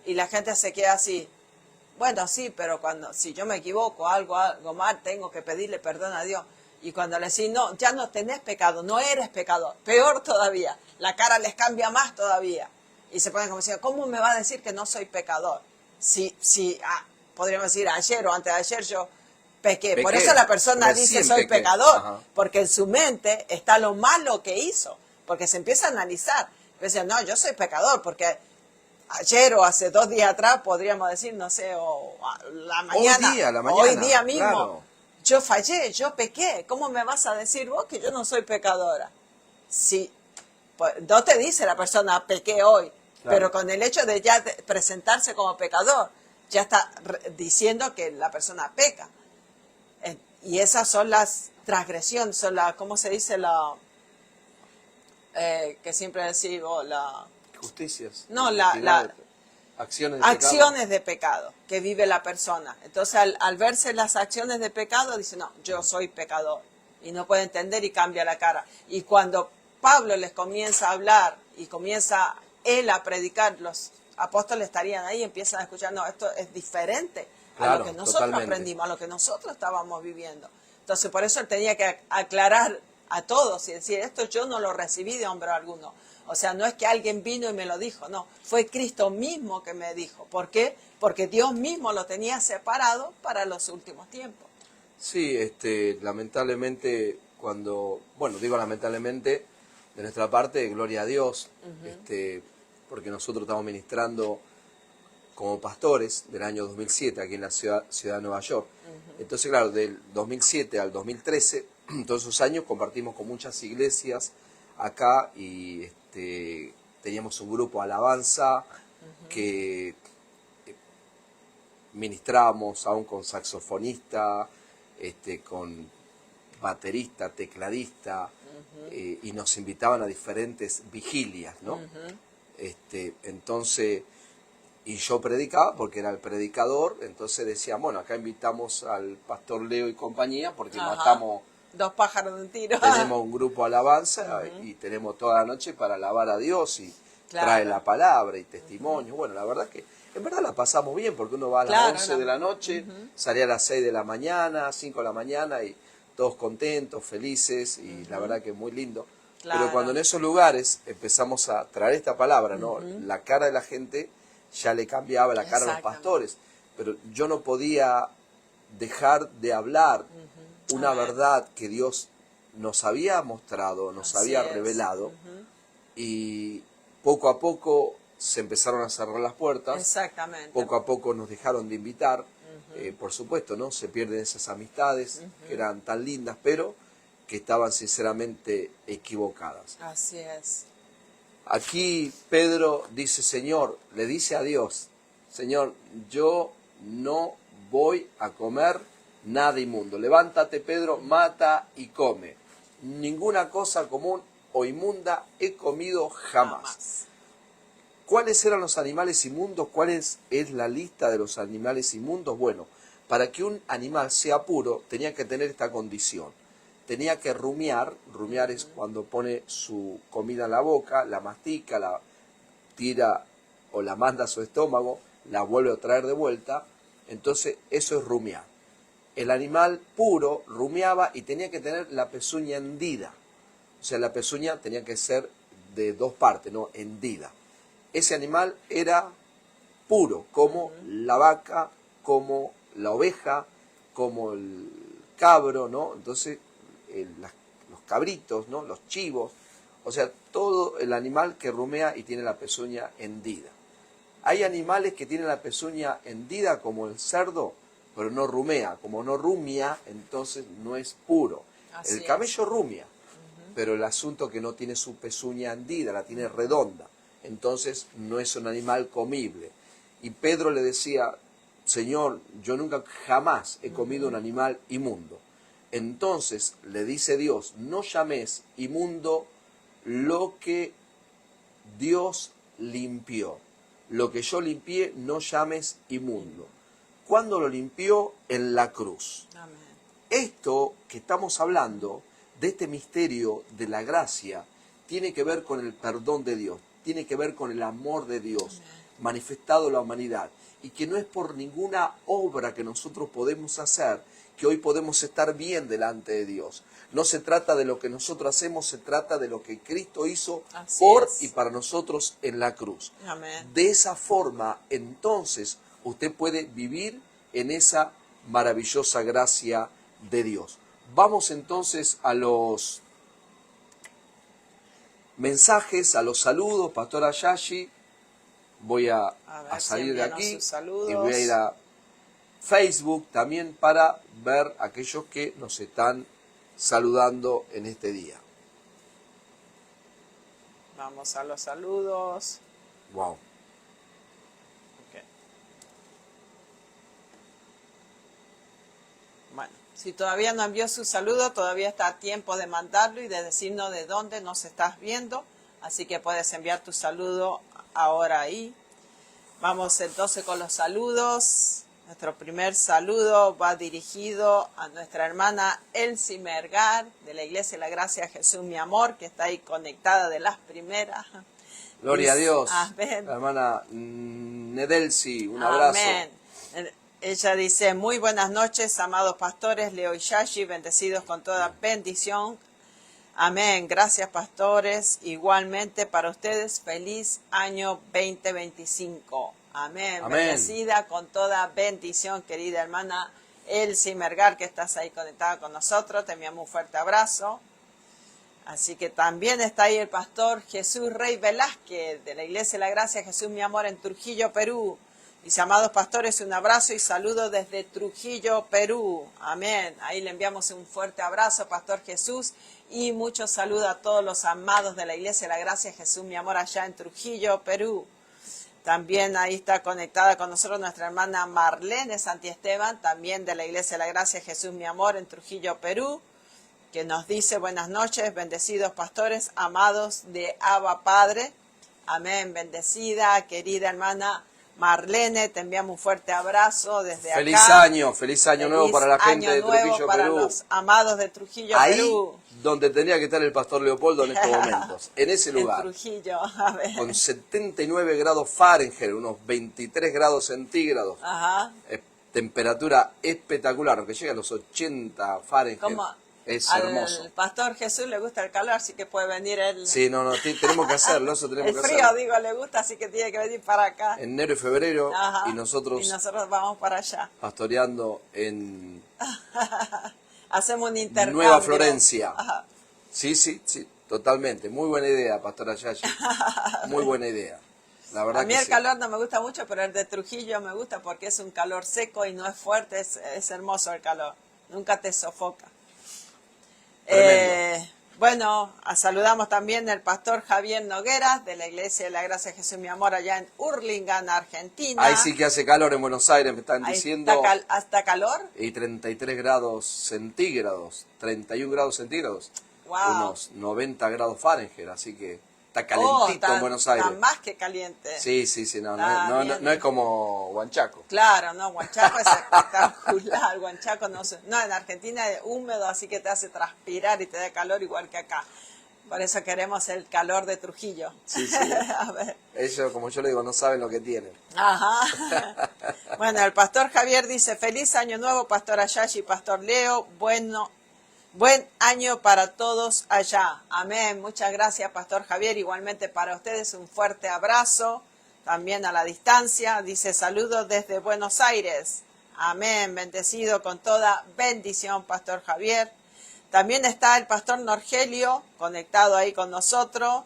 Y la gente se queda así. Bueno, sí, pero si yo me equivoco, algo mal, tengo que pedirle perdón a Dios. Y cuando le decís, no, ya no tenés pecado, no eres pecador, peor todavía, la cara les cambia más todavía. Y se ponen como diciendo, ¿cómo me va a decir que no soy pecador? Podríamos decir, ayer o antes de ayer yo pequé. Por eso la persona dice, soy pecador, Ajá. porque en su mente está lo malo que hizo, porque se empieza a analizar. Dice, no, yo soy pecador, porque ayer o hace 2 días atrás, podríamos decir, no sé, o la mañana, hoy día mismo, claro. Yo fallé, yo pequé. ¿Cómo me vas a decir vos que yo no soy pecadora? Sí, pues, no te dice la persona pequé hoy, Claro. pero con el hecho de ya presentarse como pecador, ya está diciendo que la persona peca. Y esas son las transgresiones, son las, ¿cómo se dice? Que siempre decimos, Justicias. No, acciones de pecado que vive la persona. Entonces, al verse las acciones de pecado, dice, no, yo soy pecador. Y no puede entender y cambia la cara. Y cuando Pablo les comienza a hablar y comienza él a predicar, los apóstoles estarían ahí y empiezan a escuchar, no, esto es diferente a Claro, lo que nosotros totalmente. aprendimos, a lo que nosotros estábamos viviendo. Entonces, por eso él tenía que aclarar a todos y decir, esto yo no lo recibí de hombre alguno. O sea, no es que alguien vino y me lo dijo, no, fue Cristo mismo que me dijo. ¿Por qué? Porque Dios mismo lo tenía separado para los últimos tiempos. Sí, lamentablemente digo lamentablemente, de nuestra parte, gloria a Dios, porque nosotros estamos ministrando como pastores del año 2007 aquí en la ciudad de Nueva York. Entonces, claro, del 2007 al 2013, todos esos años compartimos con muchas iglesias acá y teníamos un grupo alabanza que ministrábamos aún con saxofonista, con baterista, tecladista, y nos invitaban a diferentes vigilias, ¿no? Entonces, y yo predicaba porque era el predicador, entonces decía, bueno, acá invitamos al pastor Leo y compañía porque matamos... 2 pájaros de un tiro. Tenemos un grupo alabanza y tenemos toda la noche para alabar a Dios y trae la palabra y testimonio. Bueno, la verdad que en verdad la pasamos bien porque uno va a las 11 de la noche, salía a las 6 de la mañana, 5 de la mañana y todos contentos, felices y la verdad que es muy lindo. Claro. Pero cuando en esos lugares empezamos a traer esta palabra, ¿no? La cara de la gente ya le cambiaba la cara a los pastores, pero yo no podía dejar de hablar una verdad que Dios nos había mostrado, nos había revelado, y poco a poco se empezaron a cerrar las puertas. Exactamente. Poco a poco nos dejaron de invitar. Por supuesto, ¿no? Se pierden esas amistades que eran tan lindas, pero que estaban sinceramente equivocadas. Así es. Aquí Pedro dice, Señor, le dice a Dios, Señor, yo no voy a comer nada inmundo. Levántate, Pedro, mata y come. Ninguna cosa común o inmunda he comido jamás. ¿Cuáles eran los animales inmundos? ¿Cuál es la lista de los animales inmundos? Bueno, para que un animal sea puro, tenía que tener esta condición. Tenía que rumiar es cuando pone su comida en la boca, la mastica, la tira o la manda a su estómago, la vuelve a traer de vuelta. Entonces, eso es rumiar. El animal puro rumiaba y tenía que tener la pezuña hendida. O sea, la pezuña tenía que ser de 2 partes, no hendida. Ese animal era puro, como la vaca, como la oveja, como el cabro, ¿no? Entonces, los cabritos, ¿no? Los chivos, o sea, todo el animal que rumea y tiene la pezuña hendida. Hay animales que tienen la pezuña hendida, como el cerdo, pero no rumea. Como no rumia, entonces no es puro. El camello rumia, pero el asunto es que no tiene su pezuña hendida, la tiene redonda. Entonces no es un animal comible. Y Pedro le decía, Señor, yo nunca jamás he comido un animal inmundo. Entonces le dice Dios, no llames inmundo lo que Dios limpió. Lo que yo limpié, no llames inmundo. ¿Cuándo lo limpió? En la cruz. Amén. Esto que estamos hablando, de este misterio de la gracia, tiene que ver con el perdón de Dios, tiene que ver con el amor de Dios, manifestado en la humanidad, y que no es por ninguna obra que nosotros podemos hacer, que hoy podemos estar bien delante de Dios. No se trata de lo que nosotros hacemos, se trata de lo que Cristo hizo por y para nosotros en la cruz. Amén. De esa forma, entonces, usted puede vivir en esa maravillosa gracia de Dios. Vamos entonces a los mensajes, a los saludos. Pastora Yashi, voy a salir de aquí y voy a ir a Facebook también para ver aquellos que nos están saludando en este día. Vamos a los saludos. Wow. Okay. Bueno, si todavía no envió su saludo, todavía está a tiempo de mandarlo y de decirnos de dónde nos estás viendo. Así que puedes enviar tu saludo ahora ahí. Vamos entonces con los saludos. Nuestro primer saludo va dirigido a nuestra hermana Elsie Mergar, de la Iglesia de la Gracia Jesús Mi Amor, que está ahí conectada de las primeras. Gloria a Dios. Amén. La hermana Nedelsi, un abrazo. Amén. Ella dice, muy buenas noches, amados pastores Leo y Yashi, bendecidos con toda bendición. Amén. Gracias, pastores. Igualmente para ustedes, feliz año 2025. Amén. Amén. Bendecida con toda bendición, querida hermana Elsie Mergar, que estás ahí conectada con nosotros. Te enviamos un fuerte abrazo. Así que también está ahí el pastor Jesús Rey Velázquez, de la Iglesia de la Gracia Jesús Mi Amor en Trujillo, Perú. Dice, amados pastores, un abrazo y saludo desde Trujillo, Perú. Amén. Ahí le enviamos un fuerte abrazo, Pastor Jesús, y muchos saludos a todos los amados de la Iglesia de la Gracia Jesús Mi Amor allá en Trujillo, Perú. También ahí está conectada con nosotros nuestra hermana Marlene Santiesteban, también de la Iglesia de la Gracia Jesús Mi Amor en Trujillo, Perú, que nos dice, buenas noches, bendecidos pastores, amados de Abba Padre. Amén, bendecida, querida hermana Marlene, te enviamos un fuerte abrazo desde acá. Feliz año nuevo para la gente de Trujillo, para Perú. Los amados de Trujillo, ahí, Perú. Donde tendría que estar el pastor Leopoldo en estos momentos, en ese lugar. En Trujillo, a ver. Con 79 grados Fahrenheit, unos 23 grados centígrados. Ajá. Temperatura espectacular, aunque llega a los 80 Fahrenheit. ¿Cómo? Es hermoso. Al pastor Jesús le gusta el calor, así que puede venir él. Sí, tenemos que hacerlo, eso tenemos que hacerlo. El frío, digo, le gusta, así que tiene que venir para acá. En enero y febrero, Ajá. y nosotros vamos para allá. pastoreando en Hacemos un intercambio. Nueva Florencia. Ajá. Sí, totalmente. Muy buena idea, Pastora Yashi. Muy buena idea. La verdad a mí que el sí. calor no me gusta mucho, pero el de Trujillo me gusta porque es un calor seco y no es fuerte, es hermoso el calor. Nunca te sofoca. Bueno, saludamos también al pastor Javier Nogueras de la Iglesia de la Gracia de Jesús Mi Amor allá en Hurlingham, Argentina. Ahí sí que hace calor en Buenos Aires, me están diciendo. ¿Hasta calor? Y 33 grados centígrados, 31 grados centígrados, Wow. unos 90 grados Fahrenheit, así que está calentito en Buenos Aires. Está más que caliente. Sí, no es como Huanchaco. Claro, no, Huanchaco es espectacular. Huanchaco no, en Argentina es húmedo, así que te hace transpirar y te da calor igual que acá. Por eso queremos el calor de Trujillo. Sí. A ver. Ellos, como yo le digo, no saben lo que tienen. Ajá. Bueno, el pastor Javier dice, feliz año nuevo, pastor Ayashi y pastor Leo. Buen año para todos allá. Amén. Muchas gracias, pastor Javier. Igualmente para ustedes un fuerte abrazo. También a la distancia. Dice, saludos desde Buenos Aires. Amén. Bendecido con toda bendición, Pastor Javier. También está el Pastor Norgelio conectado ahí con nosotros.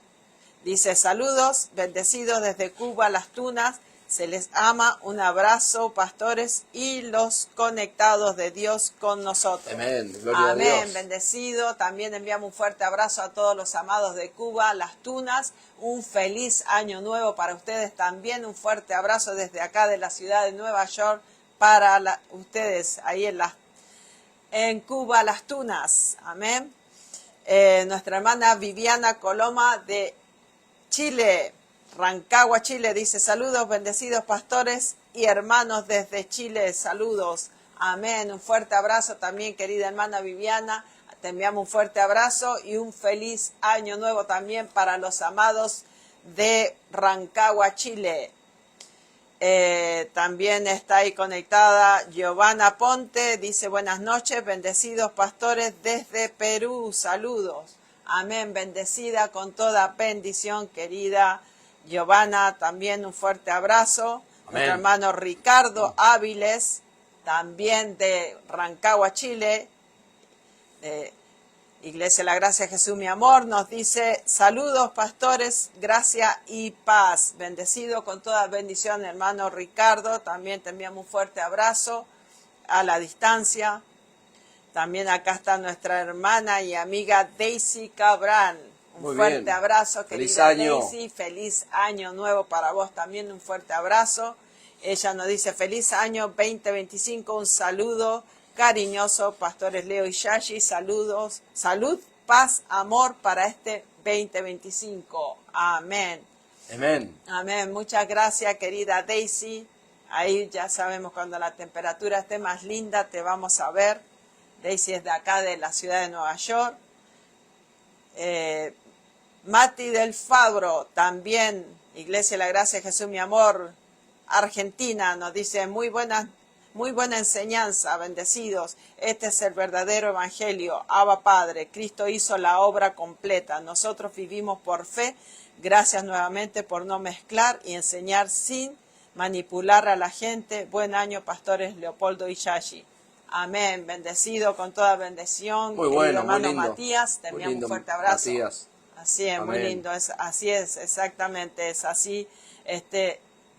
Dice, saludos, bendecidos desde Cuba, Las Tunas. Se les ama, un abrazo, pastores, y los conectados de Dios con nosotros. Amén, gloria a Dios. Amén, bendecido. También enviamos un fuerte abrazo a todos los amados de Cuba, Las Tunas. Un feliz año nuevo para ustedes también. Un fuerte abrazo desde acá de la ciudad de Nueva York para ustedes ahí en Cuba, Las Tunas. Amén. Nuestra hermana Viviana Coloma de Chile, Rancagua, Chile, dice, saludos, bendecidos pastores y hermanos desde Chile, saludos, amén, un fuerte abrazo también, querida hermana Viviana, te enviamos un fuerte abrazo y un feliz año nuevo también para los amados de Rancagua, Chile. También está ahí conectada Giovanna Ponte, dice, buenas noches, bendecidos pastores desde Perú, saludos. Amén, bendecida con toda bendición, querida Giovanna, también un fuerte abrazo. Amén. Nuestro hermano Ricardo Áviles, también de Rancagua, Chile, Iglesia La Gracia Jesús mi amor, nos dice, saludos pastores, gracia y paz. Bendecido con toda bendición, hermano Ricardo, también te enviamos un fuerte abrazo a la distancia. También acá está nuestra hermana y amiga Daisy Cabral. Un fuerte abrazo, querida Daisy. Feliz año nuevo para vos también, un fuerte abrazo. Ella nos dice, feliz año 2025, un saludo cariñoso, pastores Leo y Yashi, saludos, salud, paz, amor para este 2025. Amén. Amén. Amén. Muchas gracias, querida Daisy. Ahí ya sabemos cuando la temperatura esté más linda, te vamos a ver. Daisy es de acá, de la ciudad de Nueva York. Mati del Fabro, también, Iglesia La Gracia Jesús mi amor, Argentina, nos dice, muy buena enseñanza, bendecidos. Este es el verdadero evangelio. Abba Padre, Cristo hizo la obra completa. Nosotros vivimos por fe. Gracias nuevamente por no mezclar y enseñar sin manipular a la gente. Buen año, pastores Leopoldo y Yashi. Amén, bendecido con toda bendición. Muy bueno, hermano muy lindo. Matías, te enviamos un fuerte abrazo. Matías. Así es, muy lindo, así es, exactamente, es así,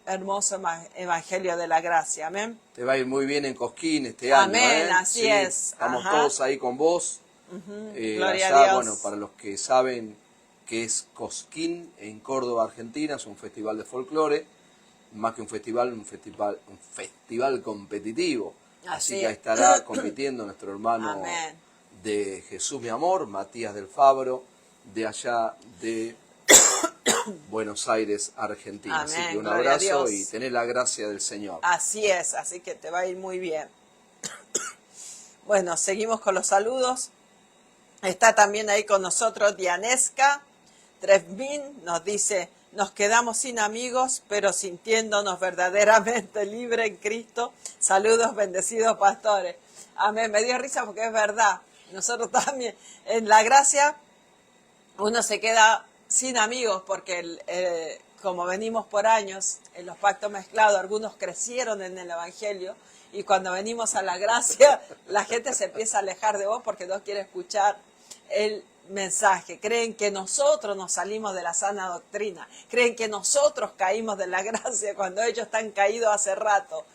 hermoso evangelio de la gracia, amén. Te va a ir muy bien en Cosquín este año. Amén, así es. Estamos todos ahí con vos. Gloria allá, a Dios. Bueno, para los que saben que es Cosquín, en Córdoba, Argentina, es un festival de folclore, más que un festival competitivo. Así que ahí estará compitiendo nuestro hermano Amén. de Jesús mi amor, Matías del Fabro, de allá de Buenos Aires, Argentina. Amén. Así que un Gloria a abrazo Dios. y tener la gracia del Señor. Así es, así que te va a ir muy bien. Bueno, seguimos con los saludos. Está también ahí con nosotros Dianesca Trevmin, nos dice, nos quedamos sin amigos, pero sintiéndonos verdaderamente libres en Cristo. Saludos, bendecidos pastores. Amén, me dio risa porque es verdad. Nosotros también, en la gracia, uno se queda sin amigos porque como venimos por años en los pactos mezclados, algunos crecieron en el Evangelio y cuando venimos a la gracia, la gente se empieza a alejar de vos porque no quiere escuchar el mensaje. Creen que nosotros nos salimos de la sana doctrina, creen que nosotros caímos de la gracia cuando ellos están caídos hace rato.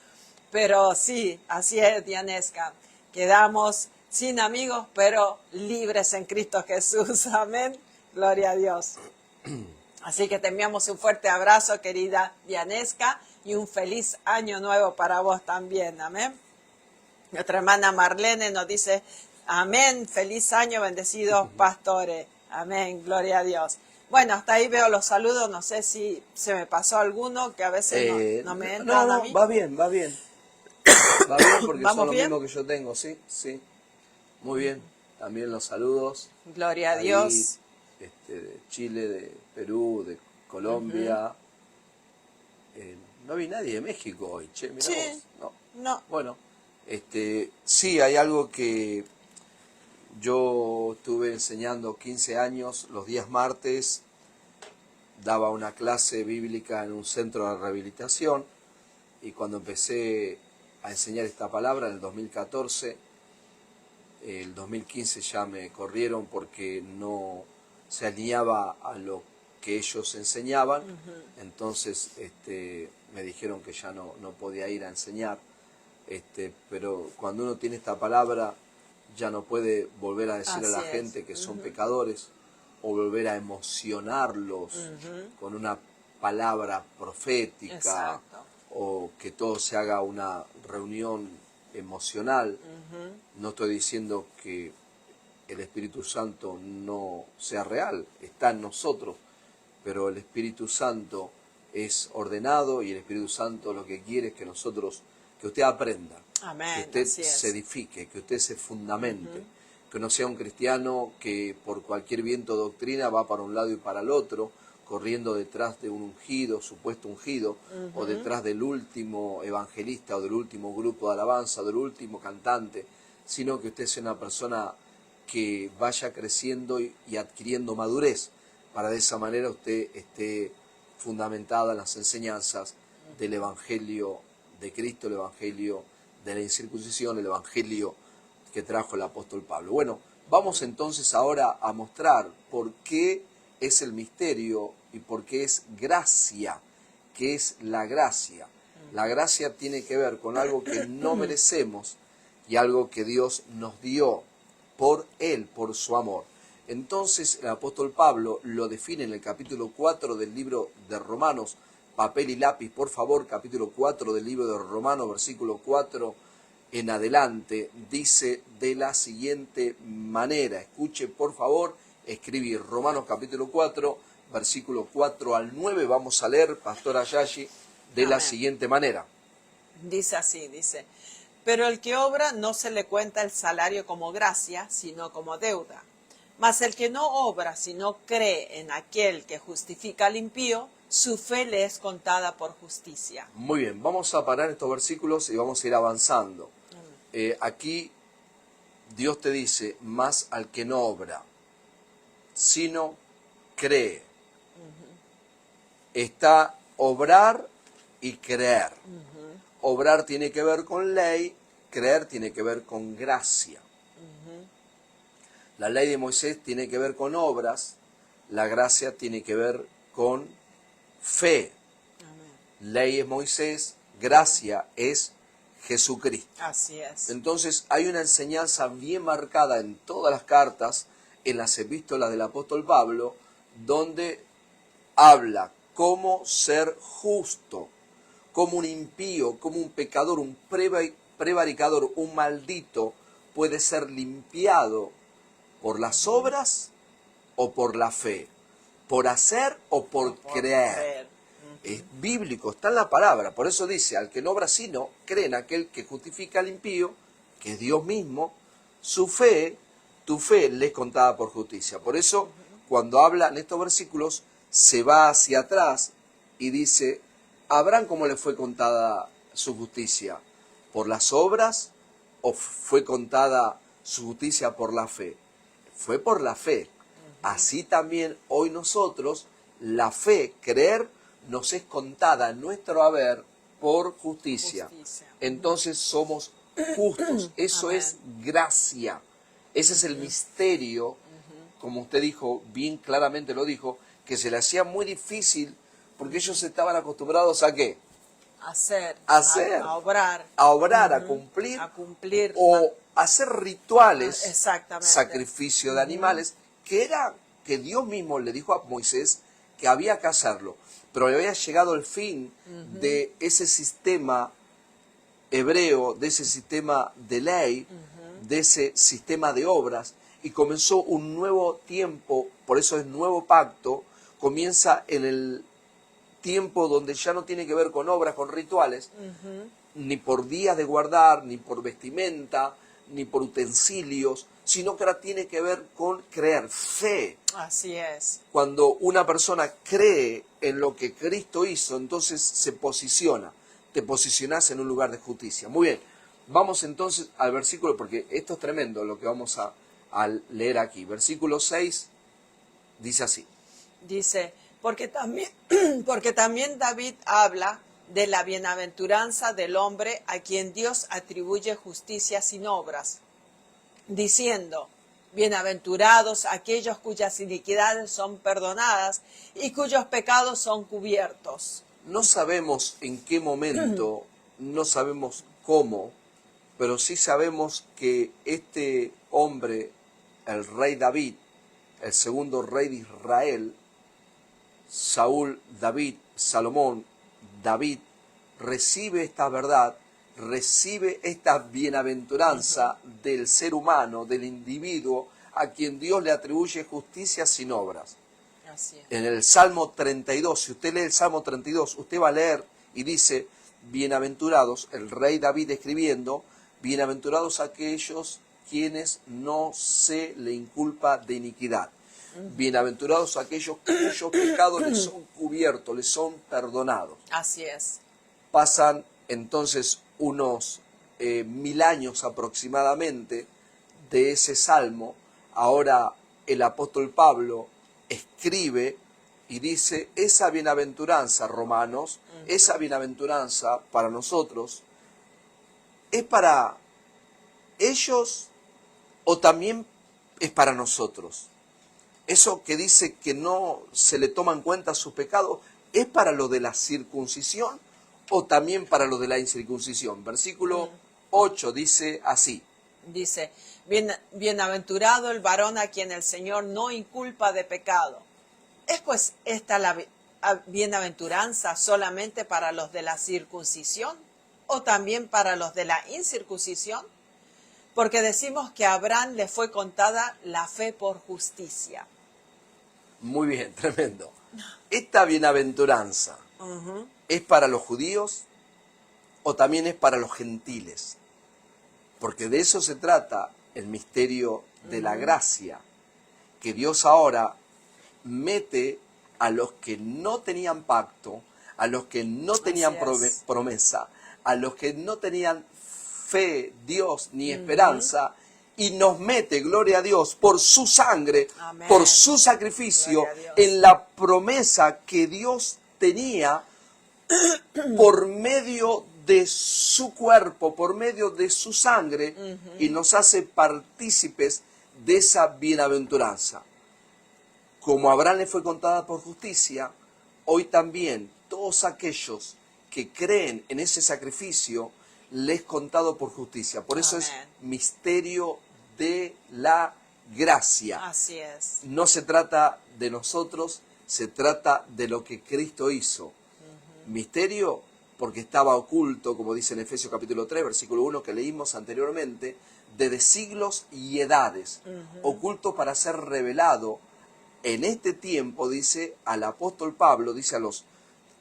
Pero sí, así es, Dianesca, quedamos sin amigos, pero libres en Cristo Jesús. Amén. Gloria a Dios. Así que te enviamos un fuerte abrazo, querida Dianesca, y un feliz año nuevo para vos también. Amén. Nuestra hermana Marlene nos dice, amén, feliz año, bendecidos pastores. Amén, gloria a Dios. Bueno, hasta ahí veo los saludos, no sé si se me pasó alguno, que a veces no me entran a mí. Va bien. Va bien porque ¿Vamos son los bien? mismos que yo tengo, sí. Muy bien. También los saludos. Gloria a ahí, Dios. De Chile, de Perú, de Colombia. No vi nadie de México hoy, che, mirá Sí, vos. no. Bueno, sí, hay algo que yo estuve enseñando 15 años, los días martes, daba una clase bíblica en un centro de rehabilitación y cuando empecé a enseñar esta palabra en el 2014. El 2015 ya me corrieron porque no se alineaba a lo que ellos enseñaban. Entonces me dijeron que ya no podía ir a enseñar. Pero cuando uno tiene esta palabra, ya no puede volver a decir a la gente que son pecadores, o volver a emocionarlos con una palabra profética. Exacto. O que todo se haga una reunión emocional. No estoy diciendo que el Espíritu Santo no sea real, está en nosotros, pero el Espíritu Santo es ordenado, y el Espíritu Santo lo que quiere es que nosotros, que usted aprenda, Amén, que así usted es. se edifique, que usted se fundamente, que no sea un cristiano que por cualquier viento de doctrina va para un lado y para el otro, corriendo detrás de un ungido, supuesto ungido, o detrás del último evangelista, o del último grupo de alabanza, o del último cantante, sino que usted sea una persona que vaya creciendo y adquiriendo madurez, para de esa manera usted esté fundamentada en las enseñanzas del Evangelio de Cristo, el Evangelio de la incircuncisión, el Evangelio que trajo el apóstol Pablo. Bueno, vamos entonces ahora a mostrar por qué es el misterio y por qué es gracia. ¿Qué es la gracia? La gracia tiene que ver con algo que no merecemos y algo que Dios nos dio por Él, por su amor. Entonces el apóstol Pablo lo define en el capítulo 4 del libro de Romanos. Papel y lápiz, por favor, capítulo 4 del libro de Romanos, versículo 4 en adelante, dice de la siguiente manera. Escuche, por favor, escribir Romanos capítulo 4, versículo 4 al 9. Vamos a leer, Pastor Ayashi, de la siguiente manera. Dice así, dice: pero el que obra no se le cuenta el salario como gracia, sino como deuda. Mas el que no obra, sino cree en aquel que justifica al impío, su fe le es contada por justicia. Muy bien, vamos a parar estos versículos y vamos a ir avanzando. Aquí Dios te dice, más al que no obra, sino cree. Está obrar y creer. Obrar tiene que ver con ley, creer tiene que ver con gracia. La ley de Moisés tiene que ver con obras, la gracia tiene que ver con fe. Ley es Moisés, gracia es Jesucristo. Así es. Entonces hay una enseñanza bien marcada en todas las cartas, en las epístolas del apóstol Pablo, donde habla cómo ser justo, como un impío, como un pecador, un prevaricador, un maldito, puede ser limpiado por las obras o por la fe, por hacer o por creer. Es bíblico, está en la palabra. Por eso dice, al que no obra sino cree en aquel que justifica al impío, que es Dios mismo, su fe, tu fe le es contada por justicia. Por eso, cuando habla en estos versículos, se va hacia atrás y dice, ¿a Abraham cómo le fue contada su justicia? ¿Por las obras o fue contada su justicia por la fe? Fue por la fe. Así también hoy nosotros, la fe, creer, nos es contada en nuestro haber por justicia. Entonces somos justos. Eso es gracia. Ese es el misterio, como usted dijo, bien claramente lo dijo, que se le hacía muy difícil porque ellos estaban acostumbrados ¿a qué? Hacer, a obrar, a cumplir o hacer rituales, sacrificio de animales, que era que Dios mismo le dijo a Moisés que había que hacerlo, pero había llegado el fin de ese sistema hebreo, de ese sistema de ley, de ese sistema de obras, y comenzó un nuevo tiempo, por eso es nuevo pacto, comienza en el tiempo donde ya no tiene que ver con obras, con rituales, ni por días de guardar, ni por vestimenta, ni por utensilios, sino que ahora tiene que ver con creer, fe. Así es. Cuando una persona cree en lo que Cristo hizo, entonces se posiciona, te posicionás en un lugar de justicia. Muy bien, vamos entonces al versículo, porque esto es tremendo lo que vamos a leer aquí. Versículo 6 dice así. Dice, porque también David habla de la bienaventuranza del hombre a quien Dios atribuye justicia sin obras, diciendo: bienaventurados aquellos cuyas iniquidades son perdonadas y cuyos pecados son cubiertos. No sabemos en qué momento, no sabemos cómo, pero sí sabemos que este hombre, el rey David, el segundo rey de Israel, Saúl, David, Salomón, David, recibe esta verdad, recibe esta bienaventuranza del ser humano, del individuo, a quien Dios le atribuye justicia sin obras. Así es. En el Salmo 32, si usted lee el Salmo 32, usted va a leer y dice: bienaventurados, el rey David escribiendo, bienaventurados aquellos quienes no se le inculpa de iniquidad. Bienaventurados aquellos cuyos pecados les son cubiertos, les son perdonados. Así es. Pasan entonces unos 1000 años aproximadamente de ese salmo. Ahora el apóstol Pablo escribe y dice: esa bienaventuranza, Romanos, esa bienaventuranza para nosotros, ¿es para ellos o también es para nosotros? Eso que dice que no se le toma en cuenta sus pecados, ¿es para lo de la circuncisión o también para lo de la incircuncisión? Versículo 8 dice así. Dice: bienaventurado el varón a quien el Señor no inculpa de pecado. ¿Es pues esta la bienaventuranza solamente para los de la circuncisión o también para los de la incircuncisión? Porque decimos que a Abraham le fue contada la fe por justicia. Muy bien, tremendo. Esta bienaventuranza, ¿es para los judíos o también es para los gentiles? Porque de eso se trata el misterio de la gracia, que Dios ahora mete a los que no tenían pacto, a los que no tenían promesa, a los que no tenían fe, Dios ni esperanza, y nos mete, gloria a Dios, por su sangre, Amén, por su sacrificio, en la promesa que Dios tenía por medio de su cuerpo, por medio de su sangre, y nos hace partícipes de esa bienaventuranza. Como a Abraham le fue contada por justicia, hoy también todos aquellos que creen en ese sacrificio les contado por justicia. Por eso es misterio de la gracia. Así es. No se trata de nosotros, se trata de lo que Cristo hizo. Misterio porque estaba oculto, como dice en Efesios capítulo 3, versículo 1 que leímos anteriormente, desde siglos y edades, oculto para ser revelado en este tiempo, dice al apóstol Pablo, dice a los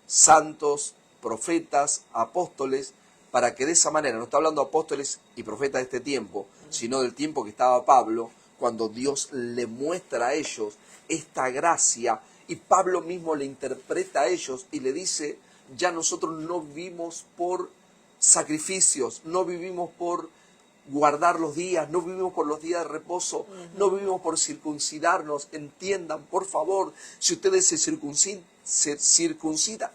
santos, profetas, apóstoles, para que de esa manera, no está hablando de apóstoles y profetas de este tiempo, sino del tiempo que estaba Pablo, cuando Dios le muestra a ellos esta gracia, y Pablo mismo le interpreta a ellos y le dice: ya nosotros no vivimos por sacrificios, no vivimos por guardar los días, no vivimos por los días de reposo, no vivimos por circuncidarnos. Entiendan, por favor, si ustedes se circuncidan,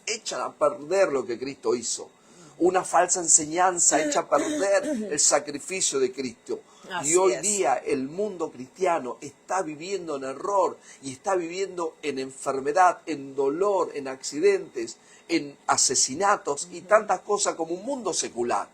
echan a perder lo que Cristo hizo. Una falsa enseñanza echa a perder el sacrificio de Cristo. Y hoy día el mundo cristiano está viviendo en error y está viviendo en enfermedad, en dolor, en accidentes, en asesinatos y tantas cosas como un mundo secular.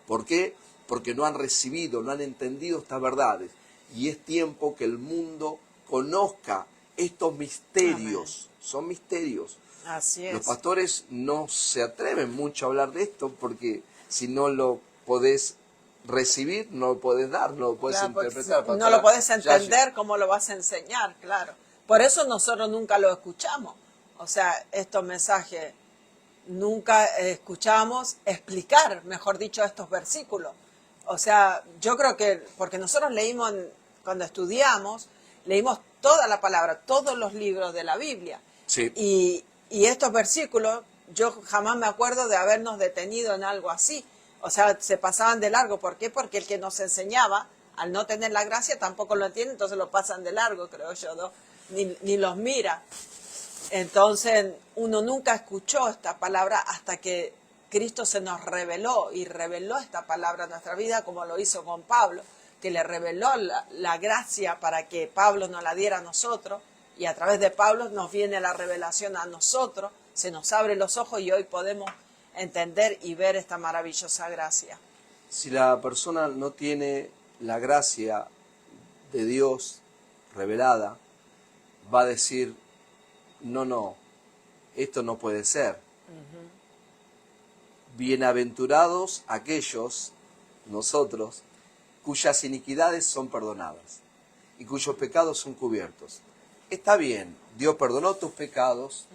¿Por qué? Porque no han recibido, no han entendido estas verdades. Y es tiempo que el mundo conozca estos misterios. Amén. Son misterios. Así es. Los pastores no se atreven mucho a hablar de esto porque si no lo podés recibir, no lo podés dar, no lo podés interpretar. No lo podés entender, ¿cómo lo vas a enseñar? Claro. Por eso nosotros nunca lo escuchamos. O sea, estos mensajes nunca escuchamos explicar, mejor dicho, estos versículos. O sea, yo creo que, porque nosotros leímos, cuando estudiamos, leímos toda la palabra, todos los libros de la Biblia. Sí. Y estos versículos, yo jamás me acuerdo de habernos detenido en algo así. O sea, se pasaban de largo. ¿Por qué? Porque el que nos enseñaba, al no tener la gracia, tampoco lo entiende, entonces lo pasan de largo, creo yo, ¿no? Ni los mira. Entonces, uno nunca escuchó esta palabra hasta que Cristo se nos reveló y reveló esta palabra en nuestra vida como lo hizo con Pablo, que le reveló la gracia para que Pablo nos la diera a nosotros y a través de Pablo nos viene la revelación a nosotros, se nos abren los ojos y hoy podemos entender y ver esta maravillosa gracia. Si la persona no tiene la gracia de Dios revelada, va a decir, no, esto no puede ser. Bienaventurados aquellos, nosotros, cuyas iniquidades son perdonadas y cuyos pecados son cubiertos. Está bien, Dios perdonó tus pecados,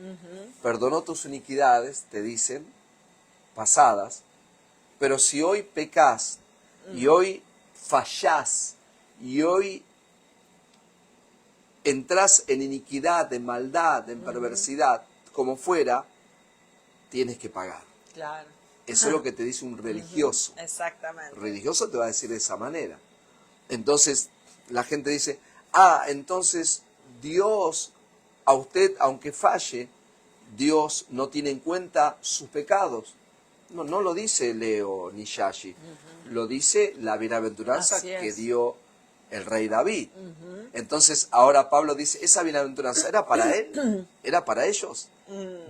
perdonó tus iniquidades, te dicen, pasadas, pero si hoy pecas y hoy fallás y hoy entras en iniquidad, en maldad, en perversidad, como fuera, tienes que pagar. Claro. Eso es lo que te dice un religioso. Exactamente. El religioso te va a decir de esa manera. Entonces la gente dice, entonces Dios, a usted, aunque falle, Dios no tiene en cuenta sus pecados. No lo dice Leo ni Yashi, lo dice la bienaventuranza que dio el rey David. Entonces ahora Pablo dice, ¿esa bienaventuranza era para él? ¿Era para ellos?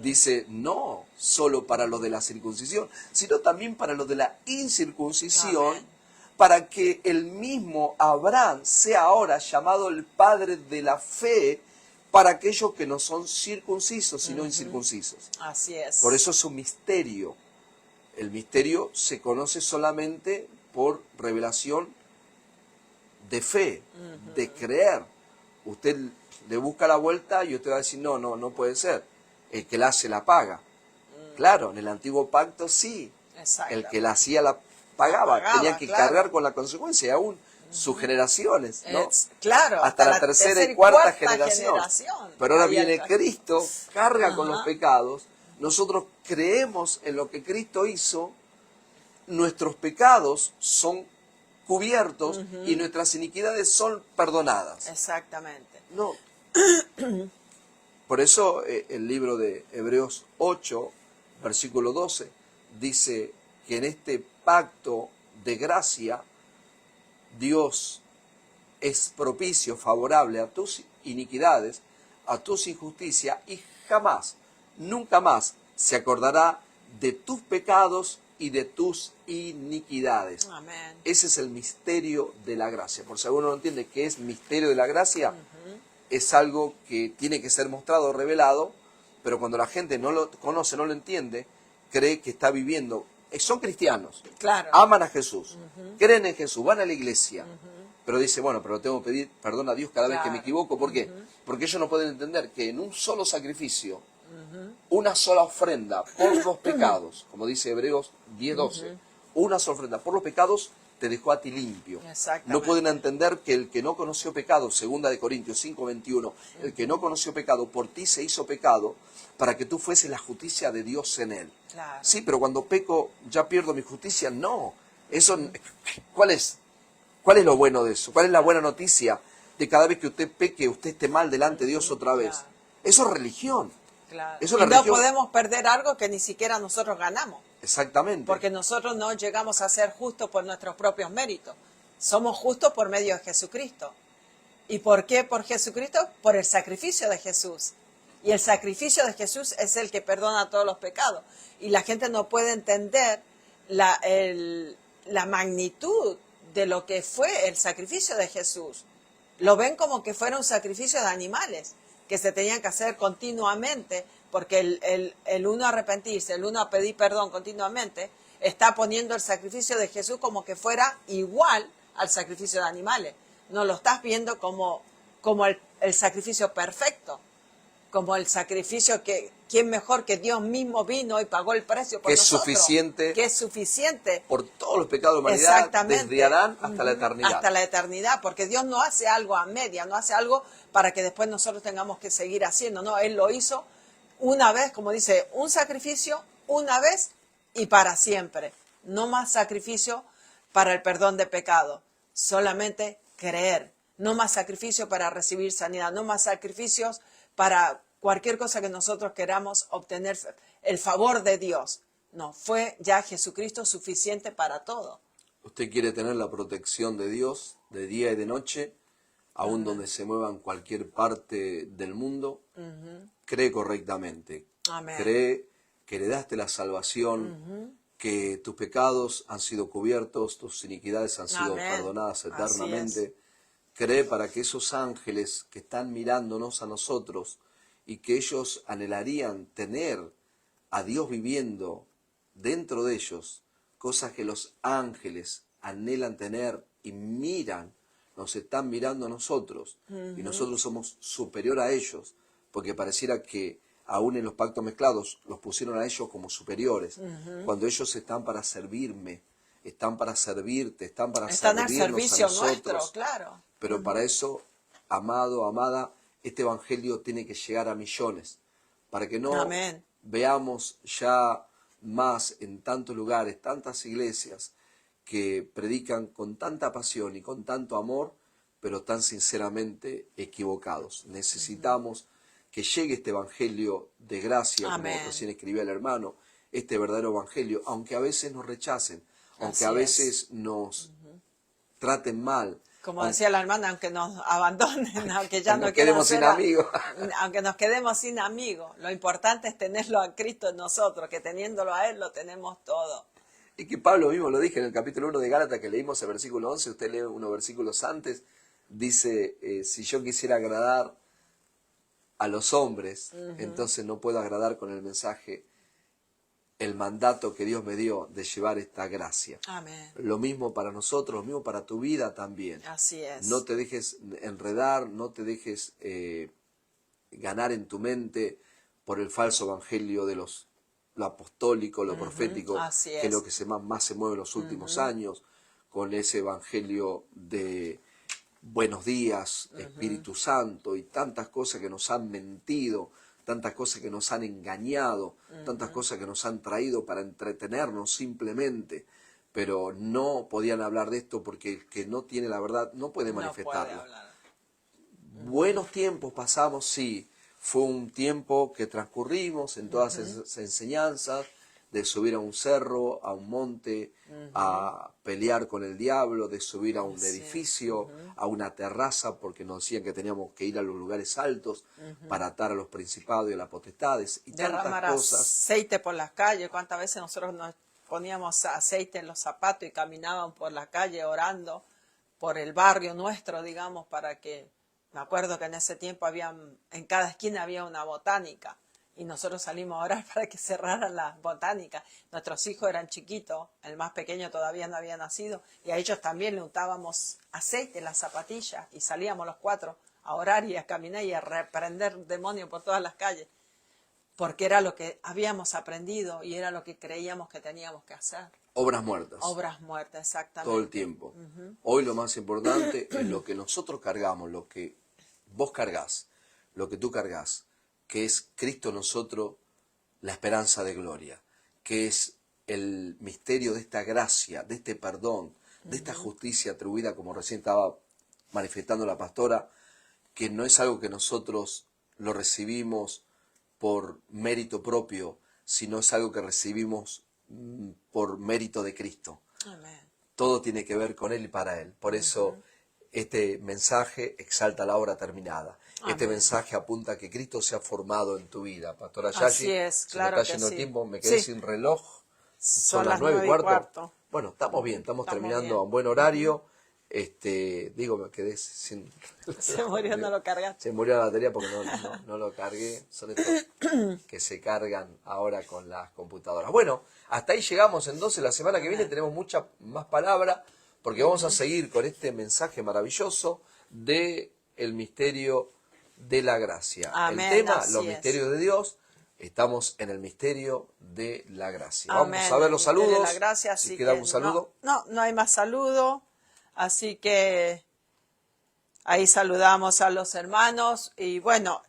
Dice, no solo para los de la circuncisión, sino también para los de la incircuncisión, para que el mismo Abraham sea ahora llamado el padre de la fe para aquellos que no son circuncisos, sino incircuncisos. Así es. Por eso es un misterio. El misterio se conoce solamente por revelación de fe, de creer. Usted le busca la vuelta y usted va a decir, no puede ser. El que la hace la paga. Claro, en el antiguo pacto sí. El que la hacía la pagaba. Tenía que cargar con la consecuencia, aún sus generaciones, ¿no? Claro, hasta la tercera y cuarta generación. Pero ahora viene Cristo, carga con los pecados. Nosotros creemos en lo que Cristo hizo, nuestros pecados son cubiertos y nuestras iniquidades son perdonadas. Exactamente. No. Por eso el libro de Hebreos 8, versículo 12, dice que en este pacto de gracia, Dios es propicio, favorable a tus iniquidades, a tus injusticias, y jamás, nunca más se acordará de tus pecados y de tus iniquidades. Amén. Ese es el misterio de la gracia. Por si alguno no entiende qué es misterio de la gracia, es algo que tiene que ser mostrado, revelado, pero cuando la gente no lo conoce, no lo entiende, cree que está viviendo. Son cristianos, claro, aman a Jesús, creen en Jesús, van a la iglesia, pero dice, pero tengo que pedir perdón a Dios cada vez que me equivoco. ¿Por qué? Porque ellos no pueden entender que en un solo sacrificio, una sola ofrenda por los pecados, como dice Hebreos 10:12, una sola ofrenda por los pecados te dejó a ti limpio. No pueden entender que el que no conoció pecado, 2 de Corintios 5:21, el que no conoció pecado, por ti se hizo pecado, para que tú fueses la justicia de Dios en él. Claro. Sí, pero cuando peco, ¿ya pierdo mi justicia? No. Eso, ¿cuál es lo bueno de eso? ¿Cuál es la buena noticia de cada vez que usted peque, usted esté mal delante de Dios otra vez? Claro. Eso es religión. Claro. Eso es y no religión. podemos perder algo que ni siquiera nosotros ganamos. Exactamente. Porque nosotros no llegamos a ser justos por nuestros propios méritos. Somos justos por medio de Jesucristo. ¿Y por qué por Jesucristo? Por el sacrificio de Jesús. Y el sacrificio de Jesús es el que perdona todos los pecados. Y la gente no puede entender la magnitud de lo que fue el sacrificio de Jesús. Lo ven como que fuera un sacrificio de animales, que se tenían que hacer continuamente, porque el uno arrepentirse, el uno a pedir perdón continuamente, está poniendo el sacrificio de Jesús como que fuera igual al sacrificio de animales. No lo estás viendo como el sacrificio perfecto, como el sacrificio que, ¿quién mejor que Dios mismo vino y pagó el precio por nosotros? Que es suficiente por todos los pecados de la humanidad, desde Adán hasta la eternidad. Hasta la eternidad, porque Dios no hace algo a media, no hace algo para que después nosotros tengamos que seguir haciendo. No, Él lo hizo una vez, como dice, un sacrificio, una vez y para siempre. No más sacrificio para el perdón de pecado, solamente creer. No más sacrificio para recibir sanidad, no más sacrificios para cualquier cosa que nosotros queramos obtener el favor de Dios. No, fue ya Jesucristo suficiente para todo. Usted quiere tener la protección de Dios de día y de noche, aun donde se mueva en cualquier parte del mundo. Cree correctamente. Amén. Cree que heredaste la salvación, que tus pecados han sido cubiertos, tus iniquidades han sido Amén. perdonadas Así eternamente. Cree para que esos ángeles que están mirándonos a nosotros y que ellos anhelarían tener a Dios viviendo dentro de ellos, cosas que los ángeles anhelan tener y miran, nos están mirando a nosotros, y nosotros somos superior a ellos, porque pareciera que aún en los pactos mezclados los pusieron a ellos como superiores, cuando ellos están para servirme, están para servirte, están para Están al servirnos servicio a nosotros. nuestro, claro. Pero para eso, amado, amada, este evangelio tiene que llegar a millones, para que no Amén. veamos ya más en tantos lugares, tantas iglesias que predican con tanta pasión y con tanto amor, pero tan sinceramente equivocados. Necesitamos que llegue este evangelio de gracia, Amén. como recién escribía el hermano, este verdadero evangelio, aunque a veces nos rechacen, aunque Así a es. veces nos traten mal, Como decía la hermana, aunque nos abandonen, aunque ya nos no quieran quedemos sin ser amigos. aunque nos quedemos sin amigos, lo importante es tenerlo a Cristo en nosotros, que teniéndolo a Él lo tenemos todo. Y que Pablo mismo lo dije en el capítulo 1 de Gálatas, que leímos el versículo 11, usted lee unos versículos antes, dice, si yo quisiera agradar a los hombres, entonces no puedo agradar con el mensaje, el mandato que Dios me dio de llevar esta gracia. Amén. Lo mismo para nosotros, lo mismo para tu vida también. Así es. No te dejes enredar, no te dejes ganar en tu mente por el falso evangelio de lo apostólico, lo profético, Así que es es. lo que más se mueve en los últimos años, con ese evangelio de buenos días, Espíritu Santo, y tantas cosas que nos han mentido, tantas cosas que nos han engañado, tantas cosas que nos han traído para entretenernos simplemente, pero no podían hablar de esto porque el que no tiene la verdad no puede manifestarlo. No puede hablar. Buenos tiempos pasamos, sí. Fue un tiempo que transcurrimos en todas esas enseñanzas, de subir a un cerro, a un monte, a pelear con el diablo, de subir a un edificio, a una terraza, porque nos decían que teníamos que ir a los lugares altos para atar a los principados y a las potestades, y Derramar tantas cosas. aceite por las calles. ¿Cuántas veces nosotros nos poníamos aceite en los zapatos y caminábamos por la calle orando por el barrio nuestro, digamos, para que... Me acuerdo que en ese tiempo en cada esquina había una botánica y nosotros salimos a orar para que cerraran las botánicas. Nuestros hijos eran chiquitos, el más pequeño todavía no había nacido, y a ellos también le untábamos aceite en las zapatillas y salíamos los cuatro a orar y a caminar y a reprender demonios por todas las calles, porque era lo que habíamos aprendido y era lo que creíamos que teníamos que hacer. Obras muertas. Obras muertas, exactamente. Todo el tiempo. Hoy lo más importante es lo que nosotros cargamos, lo que vos cargas, lo que tú cargas, que es Cristo en nosotros, la esperanza de gloria, que es el misterio de esta gracia, de este perdón, de esta justicia atribuida, como recién estaba manifestando la pastora, que no es algo que nosotros lo recibimos por mérito propio, sino es algo que recibimos por mérito de Cristo. Amén. Todo tiene que ver con Él y para Él. Por eso este mensaje exalta la obra terminada. Amén. Este mensaje apunta a que Cristo se ha formado en tu vida. Pastora Yashi, Así es, claro se me está que yendo el sí. tiempo, me quedé Sí. sin reloj. Son las 9:15. Bueno, estamos bien, estamos terminando bien. a un buen horario. Me quedé sin... Se murió, no lo cargaste. Se murió la batería porque no lo cargué. Son estos que se cargan ahora con las computadoras. Bueno, hasta ahí llegamos. Entonces la semana que viene tenemos mucha más palabra, porque vamos a seguir con este mensaje maravilloso de el misterio de la gracia. Amén, El tema, así los es. misterios de Dios. Estamos en el misterio de la gracia. Amén. Vamos a ver los El misterio de saludos. la gracia, Si así queda que un saludo. No hay más saludo. Así que ahí saludamos a los hermanos y bueno,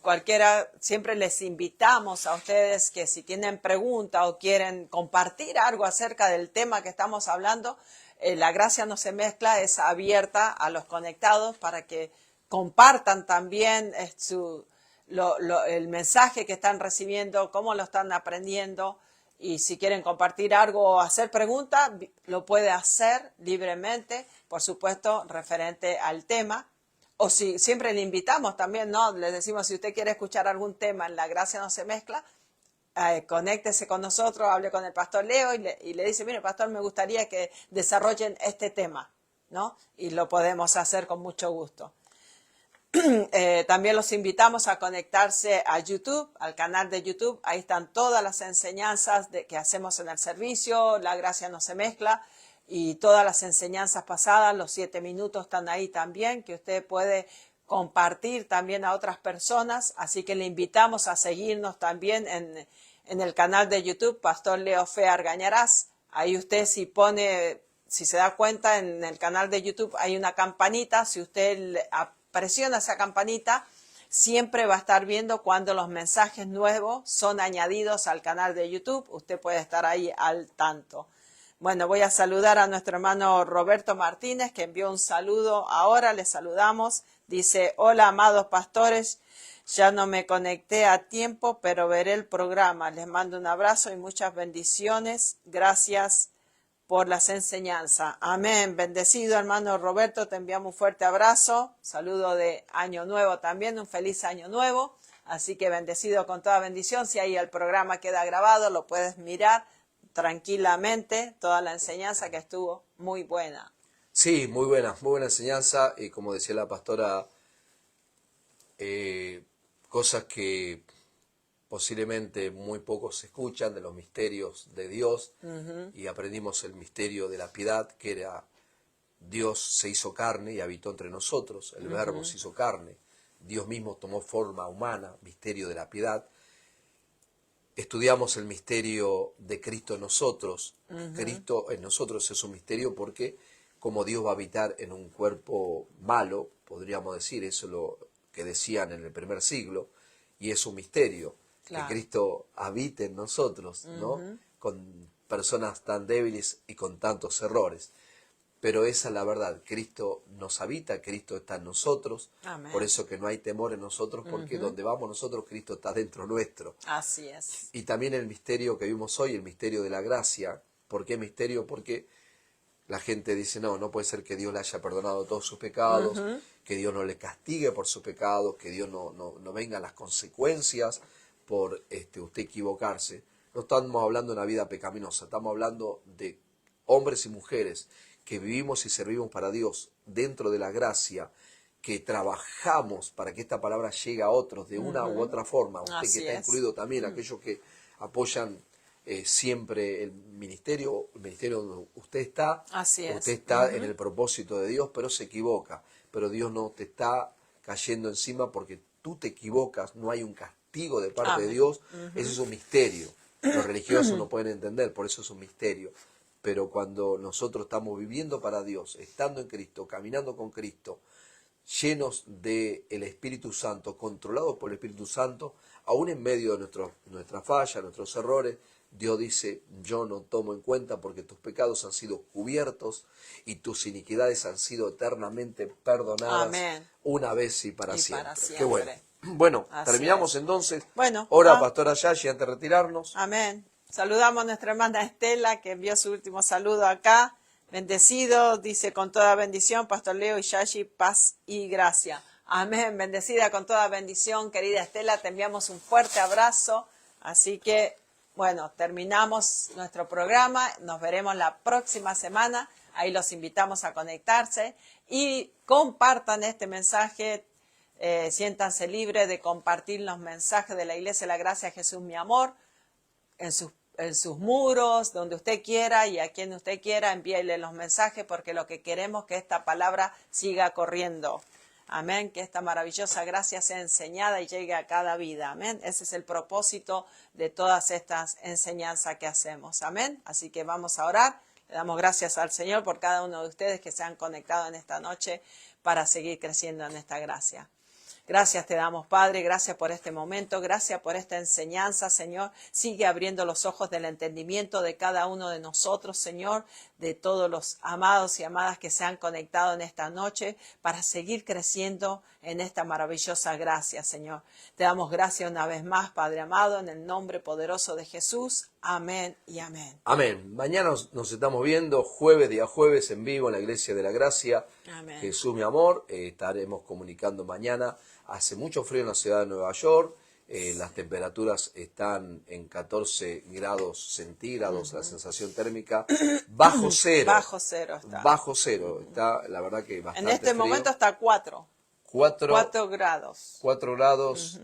cualquiera, siempre les invitamos a ustedes que si tienen pregunta o quieren compartir algo acerca del tema que estamos hablando, la gracia no se mezcla, es abierta a los conectados para que compartan también el mensaje que están recibiendo, cómo lo están aprendiendo Y si quieren compartir algo o hacer preguntas, lo puede hacer libremente, por supuesto, referente al tema. O si siempre le invitamos también, ¿no? Les decimos, si usted quiere escuchar algún tema en La Gracia No Se Mezcla, conéctese con nosotros, hable con el pastor Leo y le dice, mire, pastor, me gustaría que desarrollen este tema, ¿no? Y lo podemos hacer con mucho gusto. También los invitamos a conectarse a YouTube, al canal de YouTube. Ahí están todas las enseñanzas que hacemos en el servicio, La Gracia No Se Mezcla, y todas las enseñanzas pasadas, los 7 minutos están ahí también, que usted puede compartir también a otras personas. Así que le invitamos a seguirnos también en el canal de YouTube, Pastor Leo Fe Argañarás. Ahí usted si se da cuenta, en el canal de YouTube hay una campanita. Si usted presiona esa campanita, siempre va a estar viendo cuando los mensajes nuevos son añadidos al canal de YouTube. Usted puede estar ahí al tanto. Bueno, voy a saludar a nuestro hermano Roberto Martínez, que envió un saludo. Ahora le saludamos. Dice, hola, amados pastores. Ya no me conecté a tiempo, pero veré el programa. Les mando un abrazo y muchas bendiciones. Gracias por las enseñanzas. Amén. Bendecido, hermano Roberto, te enviamos un fuerte abrazo. Saludo de Año Nuevo también, un feliz Año Nuevo. Así que bendecido con toda bendición. Si ahí el programa queda grabado, lo puedes mirar tranquilamente. Toda la enseñanza que estuvo muy buena. Sí, muy buena enseñanza. Y como decía la pastora, cosas que posiblemente muy pocos escuchan de los misterios de Dios. Y aprendimos el misterio de la piedad, que era Dios se hizo carne y habitó entre nosotros, el Verbo se hizo carne, Dios mismo tomó forma humana, misterio de la piedad. Estudiamos el misterio de Cristo en nosotros. Cristo en nosotros es un misterio porque como Dios va a habitar en un cuerpo malo, podríamos decir, eso es lo que decían en el primer siglo, y es un misterio. Claro. Que Cristo habite en nosotros, ¿no? Con personas tan débiles y con tantos errores. Pero esa es la verdad, Cristo nos habita, Cristo está en nosotros. Amén. Por eso que no hay temor en nosotros, porque donde vamos nosotros, Cristo está dentro nuestro. Así es. Y también el misterio que vimos hoy, el misterio de la gracia. ¿Por qué misterio? Porque la gente dice, no puede ser que Dios le haya perdonado todos sus pecados, que Dios no le castigue por sus pecados, que Dios no vengan las consecuencias por usted equivocarse. No estamos hablando de una vida pecaminosa, estamos hablando de hombres y mujeres que vivimos y servimos para Dios dentro de la gracia, que trabajamos para que esta palabra llegue a otros de una u otra forma. Usted así que está incluido también, aquellos que apoyan siempre el ministerio donde usted está. Así es. Usted está en el propósito de Dios, pero se equivoca. Pero Dios no te está cayendo encima porque tú te equivocas, no hay un castigo de parte de Dios. Eso es un misterio. Los religiosos no pueden entender, por eso es un misterio. Pero cuando nosotros estamos viviendo para Dios, estando en Cristo, caminando con Cristo, llenos del Espíritu Santo, controlados por el Espíritu Santo, aún en medio de nuestra falla, nuestros errores, Dios dice, yo no tomo en cuenta porque tus pecados han sido cubiertos y tus iniquidades han sido eternamente perdonadas. Amén. Una vez y para siempre. Para siempre. Qué bueno. Bueno, así terminamos es. Entonces. Bueno, Ora, pastora Yashi, antes de retirarnos. Amén. Saludamos a nuestra hermana Estela, que envió su último saludo acá. Bendecido, dice, con toda bendición, Pastor Leo y Yashi, paz y gracia. Amén. Bendecida con toda bendición, querida Estela, te enviamos un fuerte abrazo. Así que, bueno, terminamos nuestro programa. Nos veremos la próxima semana. Ahí los invitamos a conectarse y compartan este mensaje. Siéntanse libres de compartir los mensajes de la Iglesia de la Gracia Jesús mi amor en sus muros, donde usted quiera y a quien usted quiera, envíele los mensajes porque lo que queremos es que esta palabra siga corriendo. Amén, que esta maravillosa gracia sea enseñada y llegue a cada vida. Amén, ese es el propósito de todas estas enseñanzas que hacemos. Amén, así que vamos a orar. Le damos gracias al Señor por cada uno de ustedes que se han conectado en esta noche para seguir creciendo en esta gracia. Gracias te damos, Padre, gracias por este momento, gracias por esta enseñanza, Señor. Sigue abriendo los ojos del entendimiento de cada uno de nosotros, Señor, de todos los amados y amadas que se han conectado en esta noche para seguir creciendo en esta maravillosa gracia, Señor. Te damos gracias una vez más, Padre amado, en el nombre poderoso de Jesús. Amén y amén. Amén. Mañana nos estamos viendo día jueves en vivo en la Iglesia de la Gracia. Amén. Jesús, mi amor, estaremos comunicando mañana. Hace mucho frío en la ciudad de Nueva York. Las temperaturas están en 14 grados centígrados, la sensación térmica bajo cero. Bajo cero está. Bajo cero. Está, la verdad que bastante En este frío. momento está 4 grados. 4 grados.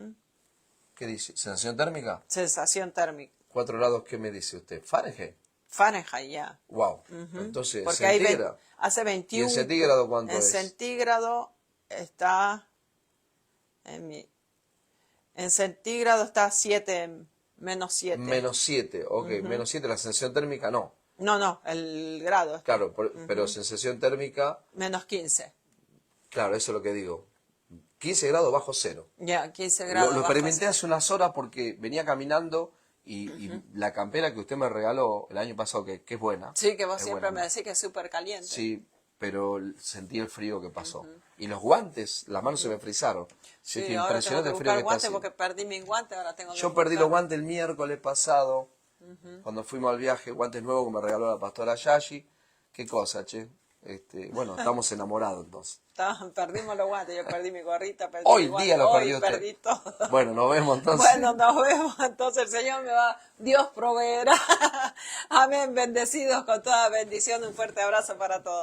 ¿Qué dice? ¿Sensación térmica? Sensación térmica. 4 grados, ¿qué me dice usted? ¿Fahrenheit? Fahrenheit, ya. Wow. Entonces, Porque centígrado. hace 21. ¿Y en centígrado cuánto en es? Centígrado está... En centígrado está 7, menos 7. Menos 7, ok. Menos 7, la sensación térmica no. No, el grado. Claro, pero sensación térmica, Menos 15. claro, eso es lo que digo. 15 grados bajo cero. Ya, 15 grados. Lo bajo experimenté cero. hace unas horas porque venía caminando y la campera que usted me regaló el año pasado, que es buena. Sí, que vos es siempre buena. me decís que es súper caliente. Sí, pero sentí el frío que pasó. Y los guantes, las manos se me frizaron. Sí, Así que ahora tengo impresionante que el frío buscar que está guantes haciendo. porque perdí mi guante, ahora tengo que Yo perdí buscar. los guantes el miércoles pasado, cuando fuimos al viaje, guantes nuevos que me regaló la pastora Yashi. Qué cosa, che. Bueno, estamos enamorados entonces. Perdimos los guantes, yo perdí mi gorrita, perdí Hoy mi guante, día lo hoy perdió usted. perdí todo. Bueno, nos vemos entonces. Bueno, nos vemos, entonces el Señor Dios proveerá. Amén, bendecidos con toda bendición, un fuerte abrazo para todos.